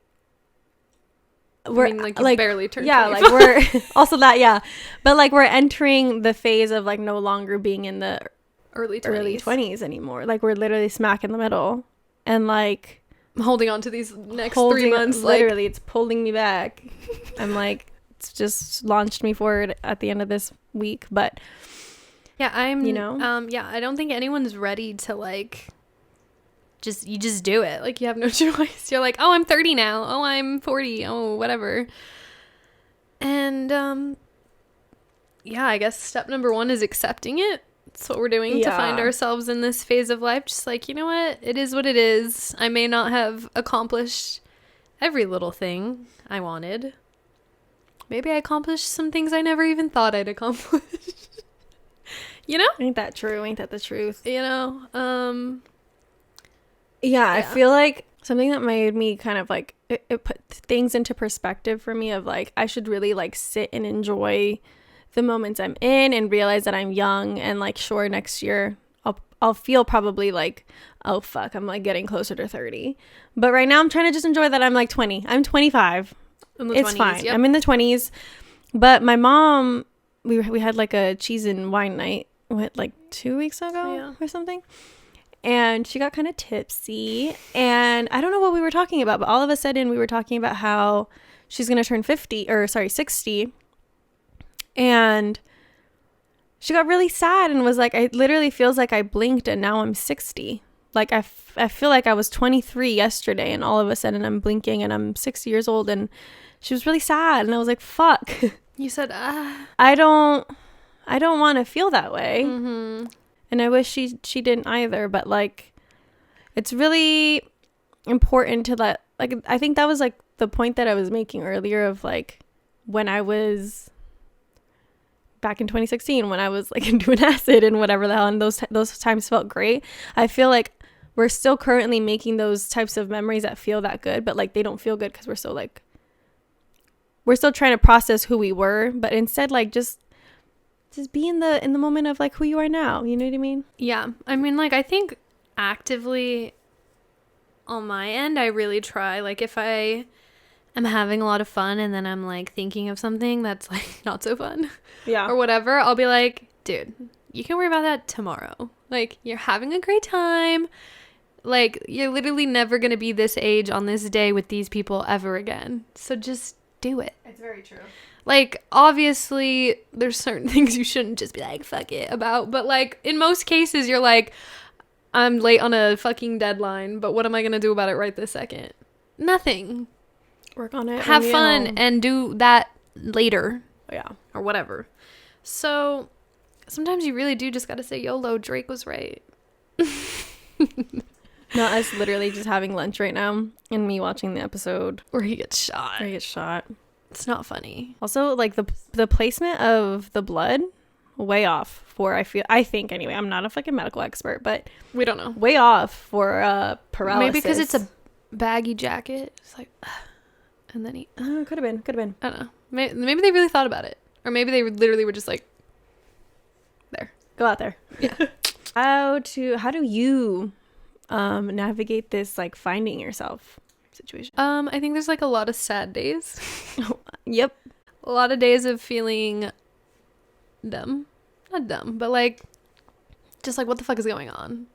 we're like barely turned 25. Like we're also that, but like we're entering the phase of like no longer being in the early 20s anymore. Like we're literally smack in the middle, and like I'm holding on to these next 3 months. Literally, it's pulling me back. I'm like, it's just launched me forward at the end of this week, but yeah, I don't think anyone's ready to like you just do it. Like, you have no choice. You're like, oh, I'm 30 now. Oh, I'm 40. Oh, whatever. And I guess step number 1 is accepting it. That's what we're doing to find ourselves in this phase of life. Just like, you know what? It is what it is. I may not have accomplished every little thing I wanted. Maybe I accomplished some things I never even thought I'd accomplish. You know? Ain't that true? Ain't that the truth? You know? I feel like something that made me kind of like, it put things into perspective for me of like, I should really like sit and enjoy the moments I'm in and realize that I'm young, and like, sure, next year I'll feel probably like, oh fuck, I'm like getting closer to 30. But right now I'm trying to just enjoy that I'm like 20. I'm 25. It's 20s, fine. Yep. I'm in the 20s. But my mom, we had like a cheese and wine night like 2 weeks ago or something. And she got kind of tipsy, and I don't know what we were talking about, but all of a sudden we were talking about how she's going to turn 60. And she got really sad and was like, it literally feels like I blinked and now I'm 60. Like I feel like I was 23 yesterday, and all of a sudden I'm blinking and I'm 60 years old. And she was really sad, and I was like, fuck. You said, I don't want to feel that way. Mm-hmm. And I wish she didn't either. But like, it's really important to let, like, I think that was like the point that I was making earlier of like, when I was back in 2016, when I was like doing acid and whatever the hell, and those times felt great. I feel like we're still currently making those types of memories that feel that good, but like they don't feel good because we're still trying to process who we were. But instead, like, just be in the moment of like who you are now. You know what I mean? Yeah. I mean, like, I think actively on my end, I really try. Like, if I am having a lot of fun and then I'm like thinking of something that's like not so fun, or whatever, I'll be like, dude, you can worry about that tomorrow. Like, you're having a great time. Like, you're literally never going to be this age on this day with these people ever again. So just do it. It's very true. Like, obviously, there's certain things you shouldn't just be like, fuck it about. But, like, in most cases, you're like, I'm late on a fucking deadline, but what am I going to do about it right this second? Nothing. Work on it. Have fun and do that later. Yeah. Or whatever. So, sometimes you really do just got to say, YOLO, Drake was right. No, us literally just having lunch right now and me watching the episode where he gets shot. It's not funny. Also, like, the placement of the blood, way off for, I think anyway, I'm not a fucking medical expert, but we don't know. Way off for paralysis. Maybe because it's a baggy jacket. It's like, and then he could have been. I don't know. Maybe they really thought about it, or maybe they literally were just like, there, go out there. Yeah. How do you navigate this like finding yourself situation? I think there's like a lot of sad days. Yep. A lot of days of feeling dumb. Not dumb, but like, just like, what the fuck is going on?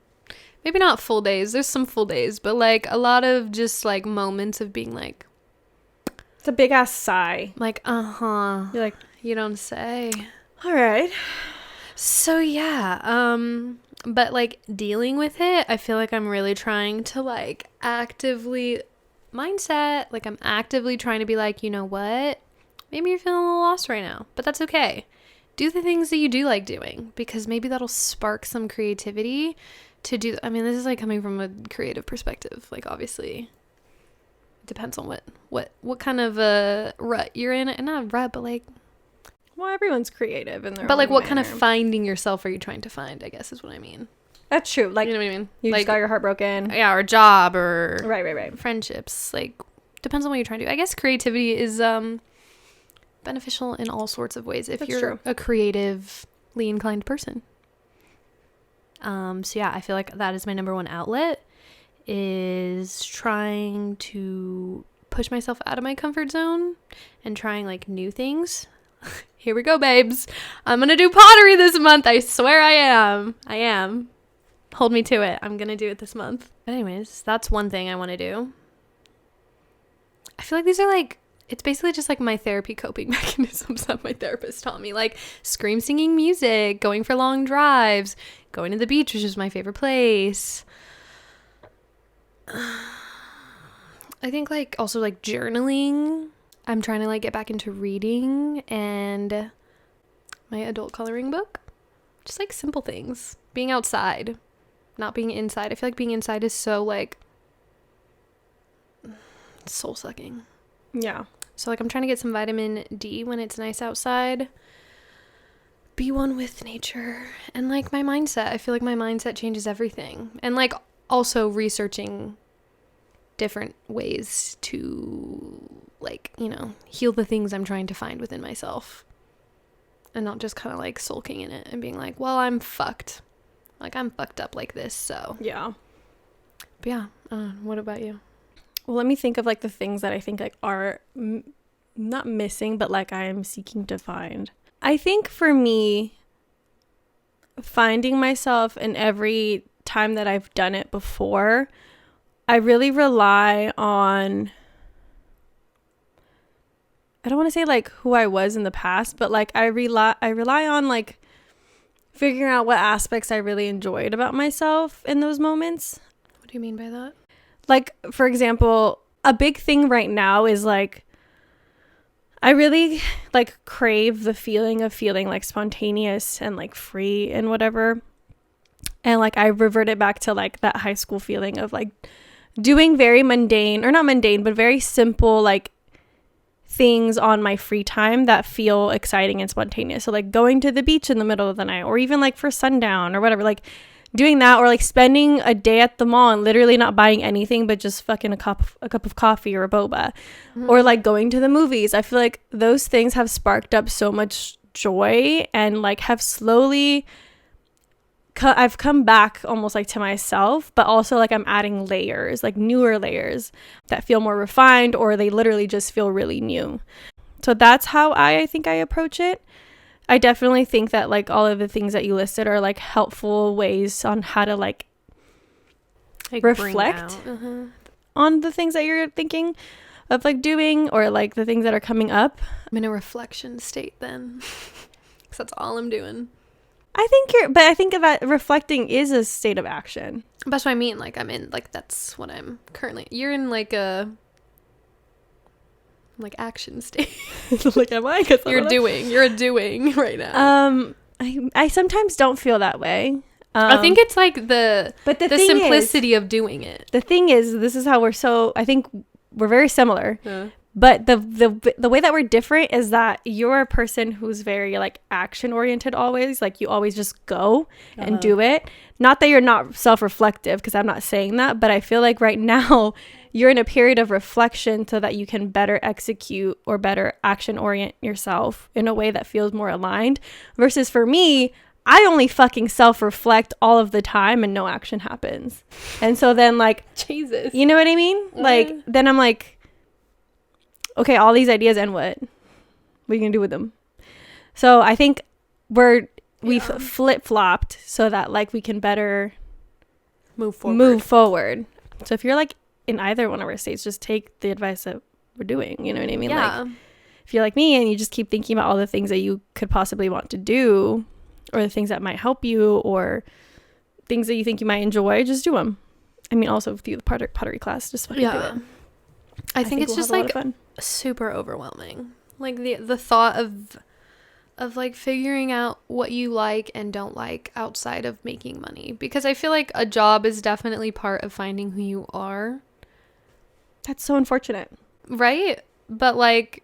Maybe not full days. There's some full days, but like a lot of just like moments of being like, it's a big ass sigh. Like, you're like, you don't say. All right. So yeah, but like dealing with it, I feel like I'm really trying to like actively mindset, like I'm actively trying to be like, you know what, maybe you're feeling a little lost right now, but that's okay. Do the things that you do like doing, because maybe that'll spark some creativity to do. I mean, this is like coming from a creative perspective, like obviously it depends on what kind of a rut you're in, and not a rut, but like Well, everyone's creative in their But like, own what kind of manner. finding yourself are you trying to find, I guess is what I mean. That's true. Like, you know what I mean? You like, just got your heart broken. Yeah, or a job, or right. friendships. Like, depends on what you're trying to do. I guess creativity is beneficial in all sorts of ways if you're a creatively inclined person. So yeah, I feel like that is my number one outlet, is trying to push myself out of my comfort zone and trying like new things. Here we go, babes. I'm gonna do pottery this month. I swear I am. Hold me to it. I'm gonna do it this month. But anyways, that's one thing I want to do. I feel like these are like, it's basically just like my therapy coping mechanisms that my therapist taught me, like scream singing music, going for long drives, going to the beach, which is my favorite place. I think like also like journaling. I'm trying to like get back into reading and my adult coloring book. Just like simple things. Being outside, not being inside. I feel like being inside is so like soul sucking. Yeah. So like I'm trying to get some vitamin D when it's nice outside. Be one with nature. And like my mindset. I feel like my mindset changes everything. And like also researching different ways to like, you know, heal the things I'm trying to find within myself. And not just kind of like sulking in it and being like, well, I'm fucked. Like I'm fucked up like this, so. Yeah. But yeah, what about you? Well, let me think of like the things that I think like are not missing, but like I am seeking to find. I think for me, finding myself in every time that I've done it before, I really rely on, I don't want to say like who I was in the past, but like I rely on like figuring out what aspects I really enjoyed about myself in those moments. What do you mean by that? Like, for example, a big thing right now is like, I really like crave the feeling of feeling like spontaneous and like free and whatever. And like I reverted back to like that high school feeling of like doing very mundane, or not mundane, but very simple like things on my free time that feel exciting and spontaneous. So like going to the beach in the middle of the night, or even like for sundown or whatever, like doing that, or like spending a day at the mall and literally not buying anything but just fucking a cup of coffee or a boba. Or like going to the movies. I feel like those things have sparked up so much joy and like have slowly I've come back almost like to myself, but also like I'm adding layers, like newer layers that feel more refined, or they literally just feel really new. So that's how I think I approach it. I definitely think that like all of the things that you listed are like helpful ways on how to like reflect on the things that you're thinking of like doing, or like the things that are coming up. I'm in a reflection state then, because that's all I'm doing. I think that reflecting is a state of action. That's what I mean. Like I'm in, like that's what I'm currently. You're in like a like action state. Like am I? You're a doing right now. I sometimes don't feel that way. I think it's like the simplicity of doing it. The thing is, this is how I think we're very similar. Yeah. But the way that we're different is that you're a person who's very like action oriented always. Like you always just go and do it. Not that you're not self-reflective, because I'm not saying that, but I feel like right now you're in a period of reflection so that you can better execute or better action orient yourself in a way that feels more aligned. Versus for me, I only fucking self-reflect all of the time and no action happens. And so then like, Jesus, you know what I mean? Like then I'm like, okay, all these ideas, and what are you gonna do with them? So I think we've flip-flopped so that like we can better move forward. So if you're like in either one of our states, just take the advice that we're doing, you know what I mean? Yeah. Like if you're like me and you just keep thinking about all the things that you could possibly want to do, or the things that might help you, or things that you think you might enjoy, just do them. I mean, also through the pottery class, just fucking do it. I think it's just like super overwhelming. Like the thought of like figuring out what you like and don't like outside of making money, because I feel like a job is definitely part of finding who you are. That's so unfortunate. Right? But like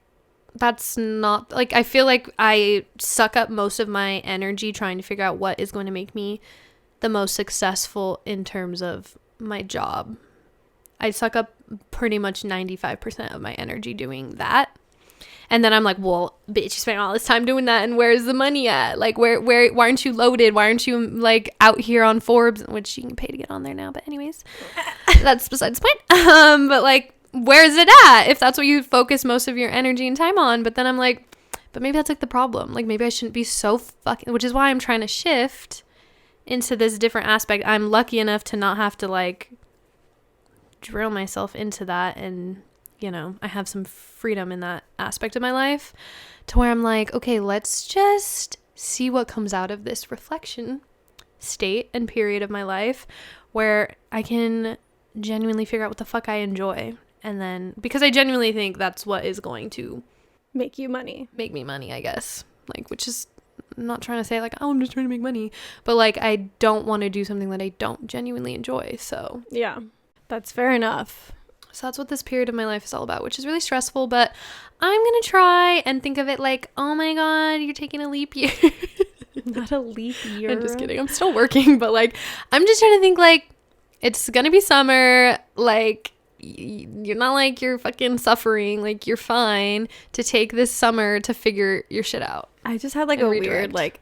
that's not, like, I feel like I suck up most of my energy trying to figure out what is going to make me the most successful in terms of my job. I suck up pretty much 95% of my energy doing that. And then I'm like, well, bitch, you spent all this time doing that, and where's the money at? Like, why aren't you loaded? Why aren't you, like, out here on Forbes, which you can pay to get on there now, but anyways, that's besides the point. But, like, where's it at if that's what you focus most of your energy and time on? But then I'm like, but maybe that's, like, the problem. Like, maybe I shouldn't be so fucking, which is why I'm trying to shift into this different aspect. I'm lucky enough to not have to, like, drill myself into that, and you know, I have some freedom in that aspect of my life to where I'm like, okay, let's just see what comes out of this reflection state and period of my life where I can genuinely figure out what the fuck I enjoy. And then, because I genuinely think that's what is going to make me money, I guess. Like, which is, I'm not trying to say like, oh, I'm just trying to make money, but like, I don't want to do something that I don't genuinely enjoy. So yeah, that's fair enough. So that's what this period of my life is all about, which is really stressful, but I'm going to try and think of it like, oh my God, you're taking a leap year. Not a leap year. I'm just kidding. I'm still working, but like, I'm just trying to think like, it's going to be summer. Like, you're not like you're fucking suffering. Like, you're fine to take this summer to figure your shit out. I just had like a weird like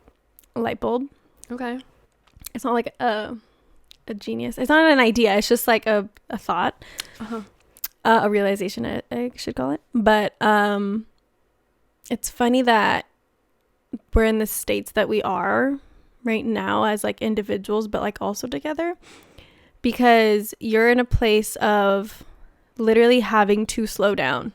light bulb. Okay. It's not like a genius. It's not an idea. It's just like a thought. Uh-huh. A realization, I should call it. But it's funny that we're in the states that we are right now as like individuals, but like also together, because you're in a place of literally having to slow down,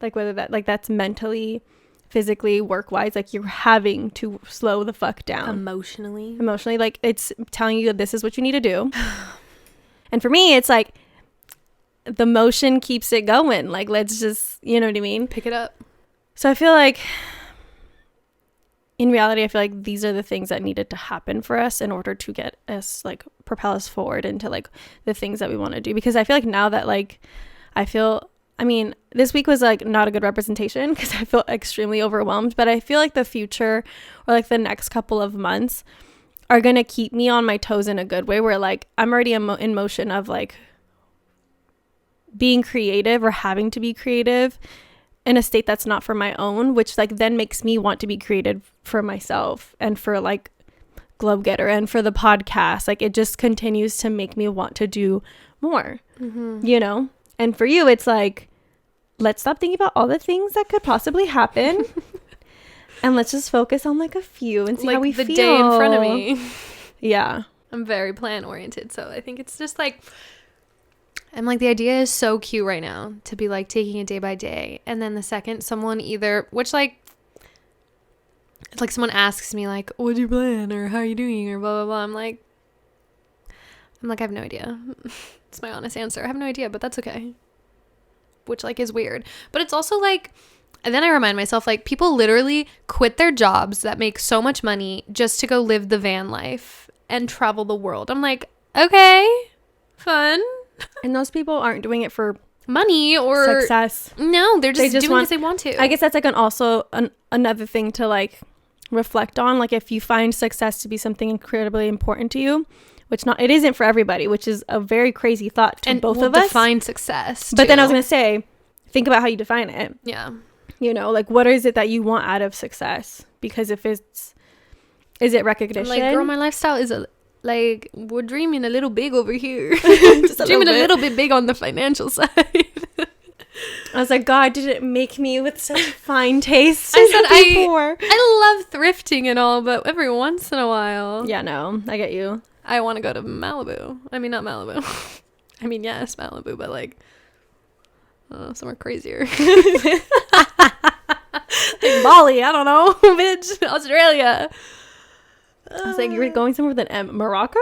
like whether that like that's mentally, physically, work wise, like you're having to slow the fuck down. Emotionally, like it's telling you that this is what you need to do. And for me, it's like the motion keeps it going. Like, let's just, you know what I mean? Pick it up. So I feel like in reality, I feel like these are the things that needed to happen for us in order to get us, like, propel us forward into like the things that we want to do. Because I feel like now that like this week was like not a good representation because I feel extremely overwhelmed, but I feel like the future or like the next couple of months are going to keep me on my toes in a good way, where like I'm already in motion of like being creative or having to be creative in a state that's not for my own, which like then makes me want to be creative for myself and for like Globe Getter and for the podcast. Like, it just continues to make me want to do more, you know? And for you, it's like, let's stop thinking about all the things that could possibly happen and let's just focus on like a few and see like how we the feel. day in front of me. Yeah. I'm very plan oriented. So I think it's just like, I'm like, the idea is so cute right now to be like taking it day by day. And then the second someone which like, it's like someone asks me like, what'd you plan? Or how are you doing? Or blah, blah, blah. I'm like, I have no idea. It's my honest answer. I have no idea, but that's okay. Which like is weird. But it's also like, and then I remind myself, like, people literally quit their jobs that make so much money just to go live the van life and travel the world. I'm like, okay, fun. And those people aren't doing it for money or success. No, they're just doing it because they want to. I guess that's like another thing to like reflect on. Like, if you find success to be something incredibly important to you, which it isn't for everybody, which is a very crazy thought to both of us. Define success too. But then I was gonna say, think about how you define it. Yeah. You know, like, what is it that you want out of success? Because if is it recognition? I'm like, girl, my lifestyle is like, we're dreaming a little big over here. Just dreaming a little bit big on the financial side. I was like, God, did it make me with such fine taste? I said, I love thrifting and all, but every once in a while. Yeah, no, I get you. I want to go to Malibu. I mean, not Malibu. I mean, yes, Malibu, but like, somewhere crazier. Like Bali, I don't know, bitch. Australia. I was like, you were going somewhere with an M. Morocco?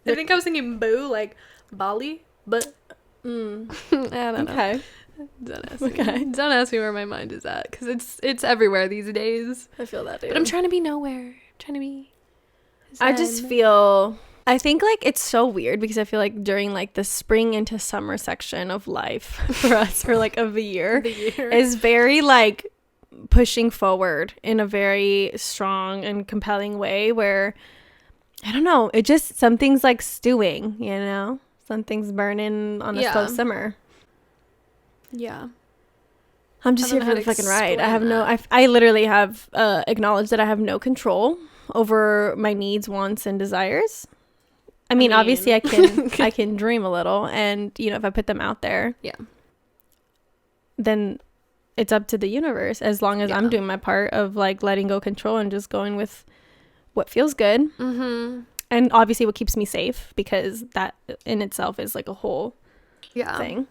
I think I was thinking boo, like Bali, but I don't know. Okay. Don't ask me where my mind is at, because it's everywhere these days. I feel that, dude. But I'm trying to be nowhere. I'm trying to be zen. I just feel, I think like it's so weird because I feel like during like the spring into summer section of life for us, for like of the year is very like pushing forward in a very strong and compelling way where I don't know, it just something's like stewing, you know, something's burning on a slow simmer. Yeah, I'm just here for the fucking ride. I have I literally have acknowledged that I have no control over my needs, wants, and desires. I mean, obviously I can dream a little, and you know, if I put them out there, then it's up to the universe, as long as I'm doing my part of like letting go control and just going with what feels good. And obviously what keeps me safe, because that in itself is like a whole thing.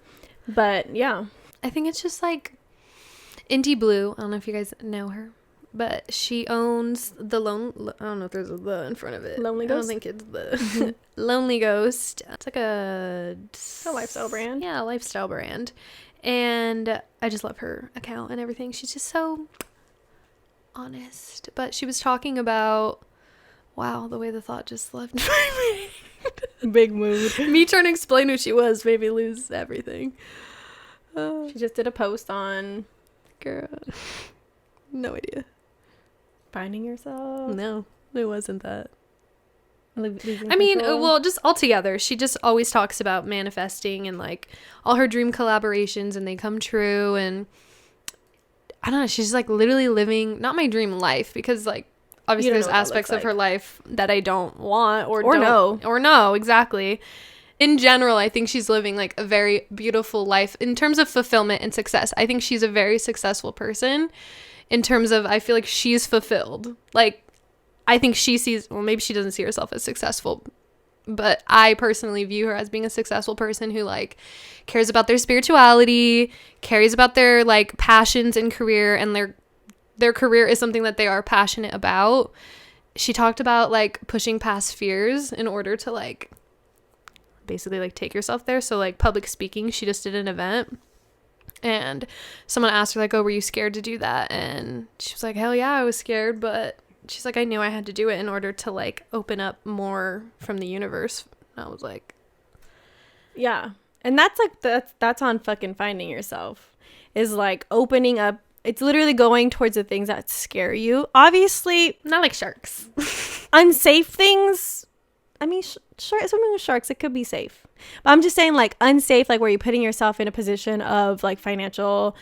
But yeah, I think it's just like Indie Blue. I don't know if you guys know her, but she owns the I don't know if there's a the in front of it. Lonely Ghost? I don't think it's the Lonely Ghost. It's like a lifestyle brand. Yeah, a lifestyle brand. And I just love her account and everything. She's just so honest. But she was talking about, wow, the way the thought just left me. Big mood. Me trying to explain who she was made me lose everything. She just did a post on, girl, no idea. Finding yourself. No, it wasn't that. Losing I mean, control. well, just altogether, she just always talks about manifesting and like all her dream collaborations, and they come true. And I don't know, she's like literally living not my dream life, because like obviously there's aspects of her life that I don't want or know exactly. In general, I think she's living like a very beautiful life in terms of fulfillment and success. I think she's a very successful person in terms of, I feel like she's fulfilled. Like, I think she sees, well, maybe she doesn't see herself as successful, but I personally view her as being a successful person who like cares about their spirituality, cares about their like passions and career, and their career is something that they are passionate about. She talked about like pushing past fears in order to like basically like take yourself there. So like public speaking, she just did an event and someone asked her like, oh, were you scared to do that? And she was like, hell yeah, I was scared, but she's like, I knew I had to do it in order to like open up more from the universe. And I was like, yeah. And that's like that's on fucking finding yourself, is like opening up. It's literally going towards the things that scare you. Obviously not like sharks. Unsafe things, I mean, swimming with sharks, it could be safe. But I'm just saying, like, unsafe, like, where you're putting yourself in a position of, like, financial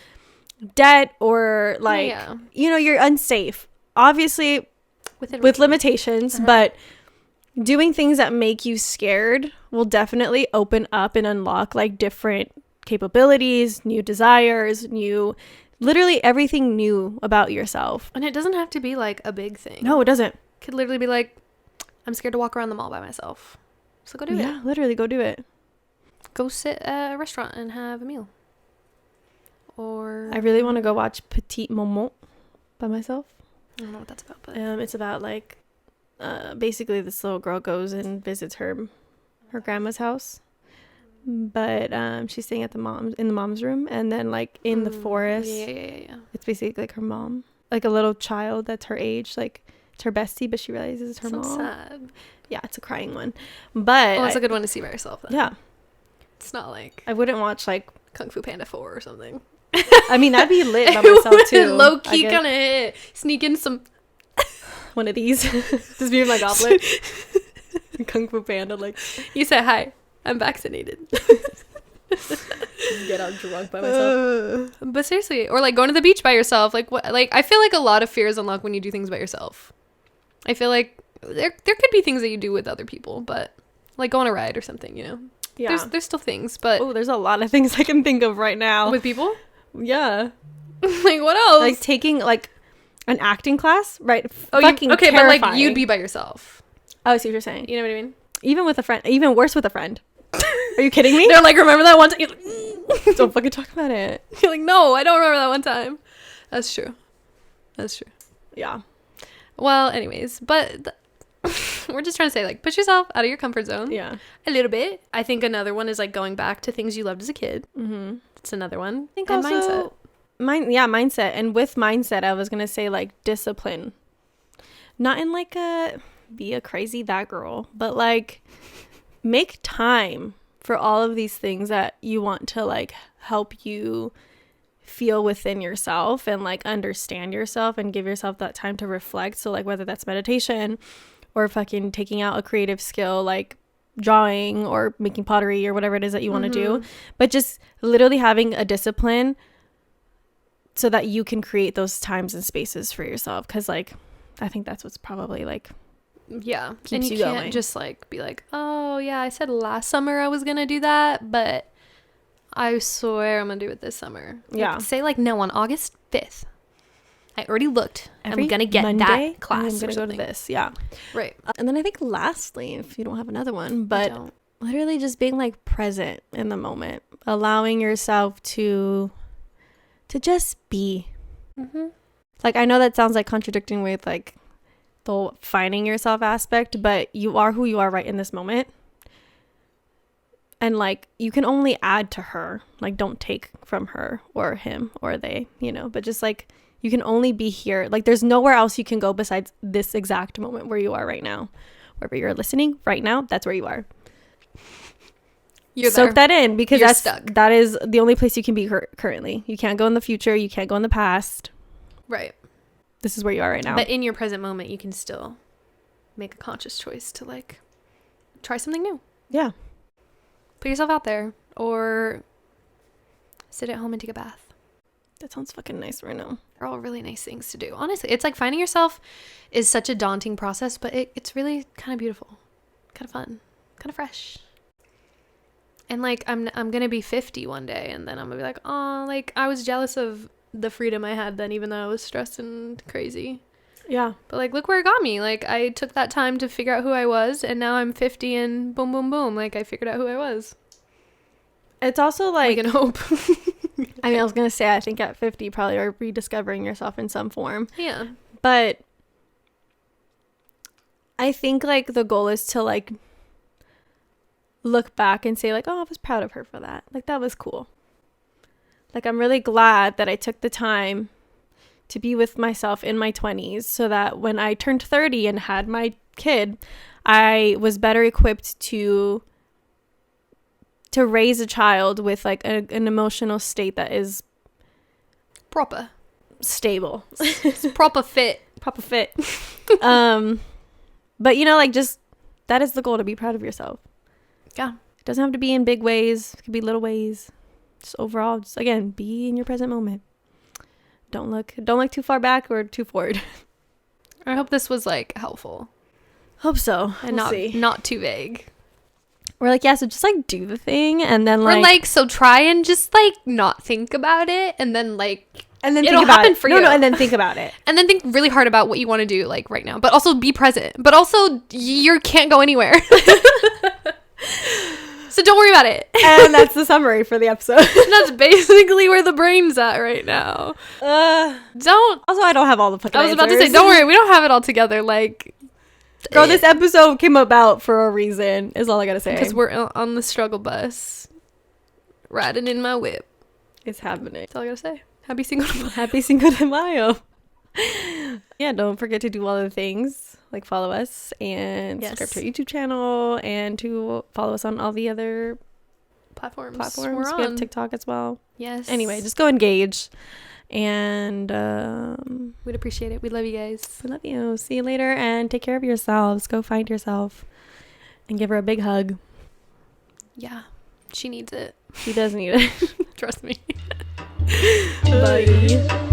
debt or, like, you know, you're unsafe. Obviously, with limitations, but doing things that make you scared will definitely open up and unlock, like, different capabilities, new desires, literally everything new about yourself. And it doesn't have to be, like, a big thing. No, it doesn't. It could literally be, like, I'm scared to walk around the mall by myself. So go do it. Yeah, literally go do it. Go sit at a restaurant and have a meal. Or I really want to go watch Petite Maman by myself. I don't know what that's about, but it's about like basically this little girl goes and visits her grandma's house. But she's staying at in the mom's room, and then like in the forest. Yeah. It's basically like her mom. Like a little child that's her age, like it's her bestie, but she realizes it's her mom. So sad. Yeah, it's a crying one. But it's a good one to see by yourself then. Yeah. It's not like I wouldn't watch like Kung Fu Panda 4 or something. I mean, that'd be lit by myself too. Low key kind of hit. Sneak in some one of these. Just be my goblet. Kung Fu Panda, like you said hi. I'm vaccinated. Get out drunk by myself. But seriously, or like going to the beach by yourself. Like what? Like I feel like a lot of fears unlock when you do things by yourself. I feel like there could be things that you do with other people, but like go on a ride or something, you know. Yeah. There's still things, but there's a lot of things I can think of right now. With people? Yeah. Like what else? Like taking like an acting class, right? Okay, terrifying. But like you'd be by yourself. Oh, I see what you're saying. You know what I mean? Even with a friend, even worse with a friend. Are you kidding me? They're like, remember that one time? You're like, don't fucking talk about it. You're like, no, I don't remember that one time. That's true. Yeah. Well, anyways, but we're just trying to say, like, push yourself out of your comfort zone. Yeah. A little bit. I think another one is, like, going back to things you loved as a kid. Mm-hmm. It's another one. I think and also, mindset. And with mindset, I was going to say, like, discipline. Not in, like, a be a crazy that girl, but like make time for all of these things that you want to like help you feel within yourself and like understand yourself and give yourself that time to reflect. So like whether that's meditation or fucking taking out a creative skill like drawing or making pottery or whatever it is that you want to do, but just literally having a discipline so that you can create those times and spaces for yourself. Because like I think that's what's probably like keeps and you can't going. Just like be like, oh yeah, I said last summer I was gonna do that, but I swear I'm gonna do it this summer. Like, say like no, on August 5th I already looked. I'm gonna get Monday, that class. I'm gonna go to this. Yeah. Right. And then I think lastly, if you don't have another one, but literally just being like present in the moment, allowing yourself to just be. Like I know that sounds like contradicting with like the finding yourself aspect, but you are who you are right in this moment. And like you can only add to her, like don't take from her or him or they, you know, but just like you can only be here. Like there's nowhere else you can go besides this exact moment where you are right now. Wherever you're listening right now, that's where you are. Soak that in, because that is the only place you can be currently. You can't go in the future. You can't go in the past. Right. This is where you are right now. But in your present moment, you can still make a conscious choice to like try something new. Yeah. Put yourself out there or sit at home and take a bath. That sounds fucking nice right now. They're all really nice things to do. Honestly, it's like finding yourself is such a daunting process, but it's really kind of beautiful, kind of fun, kind of fresh. And like I'm gonna be 50 one day, and then I'm gonna be like, oh, like I was jealous of the freedom I had then, even though I was stressed and crazy. Yeah. But like, look where it got me. Like I took that time to figure out who I was, and now I'm 50 and boom, boom, boom. Like I figured out who I was. It's also like, we can hope. I mean, I was going to say, I think at 50, you probably are rediscovering yourself in some form. Yeah. But I think like the goal is to like look back and say like, oh, I was proud of her for that. Like that was cool. Like I'm really glad that I took the time to be with myself in my 20s so that when I turned 30 and had my kid, I was better equipped to raise a child with like an emotional state that is proper, stable, proper fit. But you know, like just that is the goal, to be proud of yourself. Yeah. It doesn't have to be in big ways. It could be little ways. Just overall, just again, be in your present moment. Don't look too far back or too forward. I hope this was like helpful. Hope so. And not too vague. We're like, yeah, so just like do the thing, and then like, we're like, so try and just like not think about it, and then like, and then it'll happen for you. No, and then think about it. And then think really hard about what you want to do like right now, but also be present, but also you can't go anywhere. So don't worry about it. And that's the summary for the episode. That's basically where the brain's at right now. Also, I don't have all the fucking answers. About to say, don't worry, we don't have it all together. Like, girl, this episode came about for a reason, is all I gotta say. Because we're on the struggle bus, riding in my whip. It's happening. That's all I gotta say. Happy Cinco de Mayo. Happy Cinco de Mayo. Yeah, don't forget to do all the things, like follow us and subscribe to our YouTube channel, and to follow us on all the other platforms. We're on. We have TikTok as well. Yes. Anyway, just go engage, and we'd appreciate it. We love you guys. We love you. See you later, and take care of yourselves. Go find yourself and give her a big hug. Yeah, she needs it. She does need it. Trust me. Bye.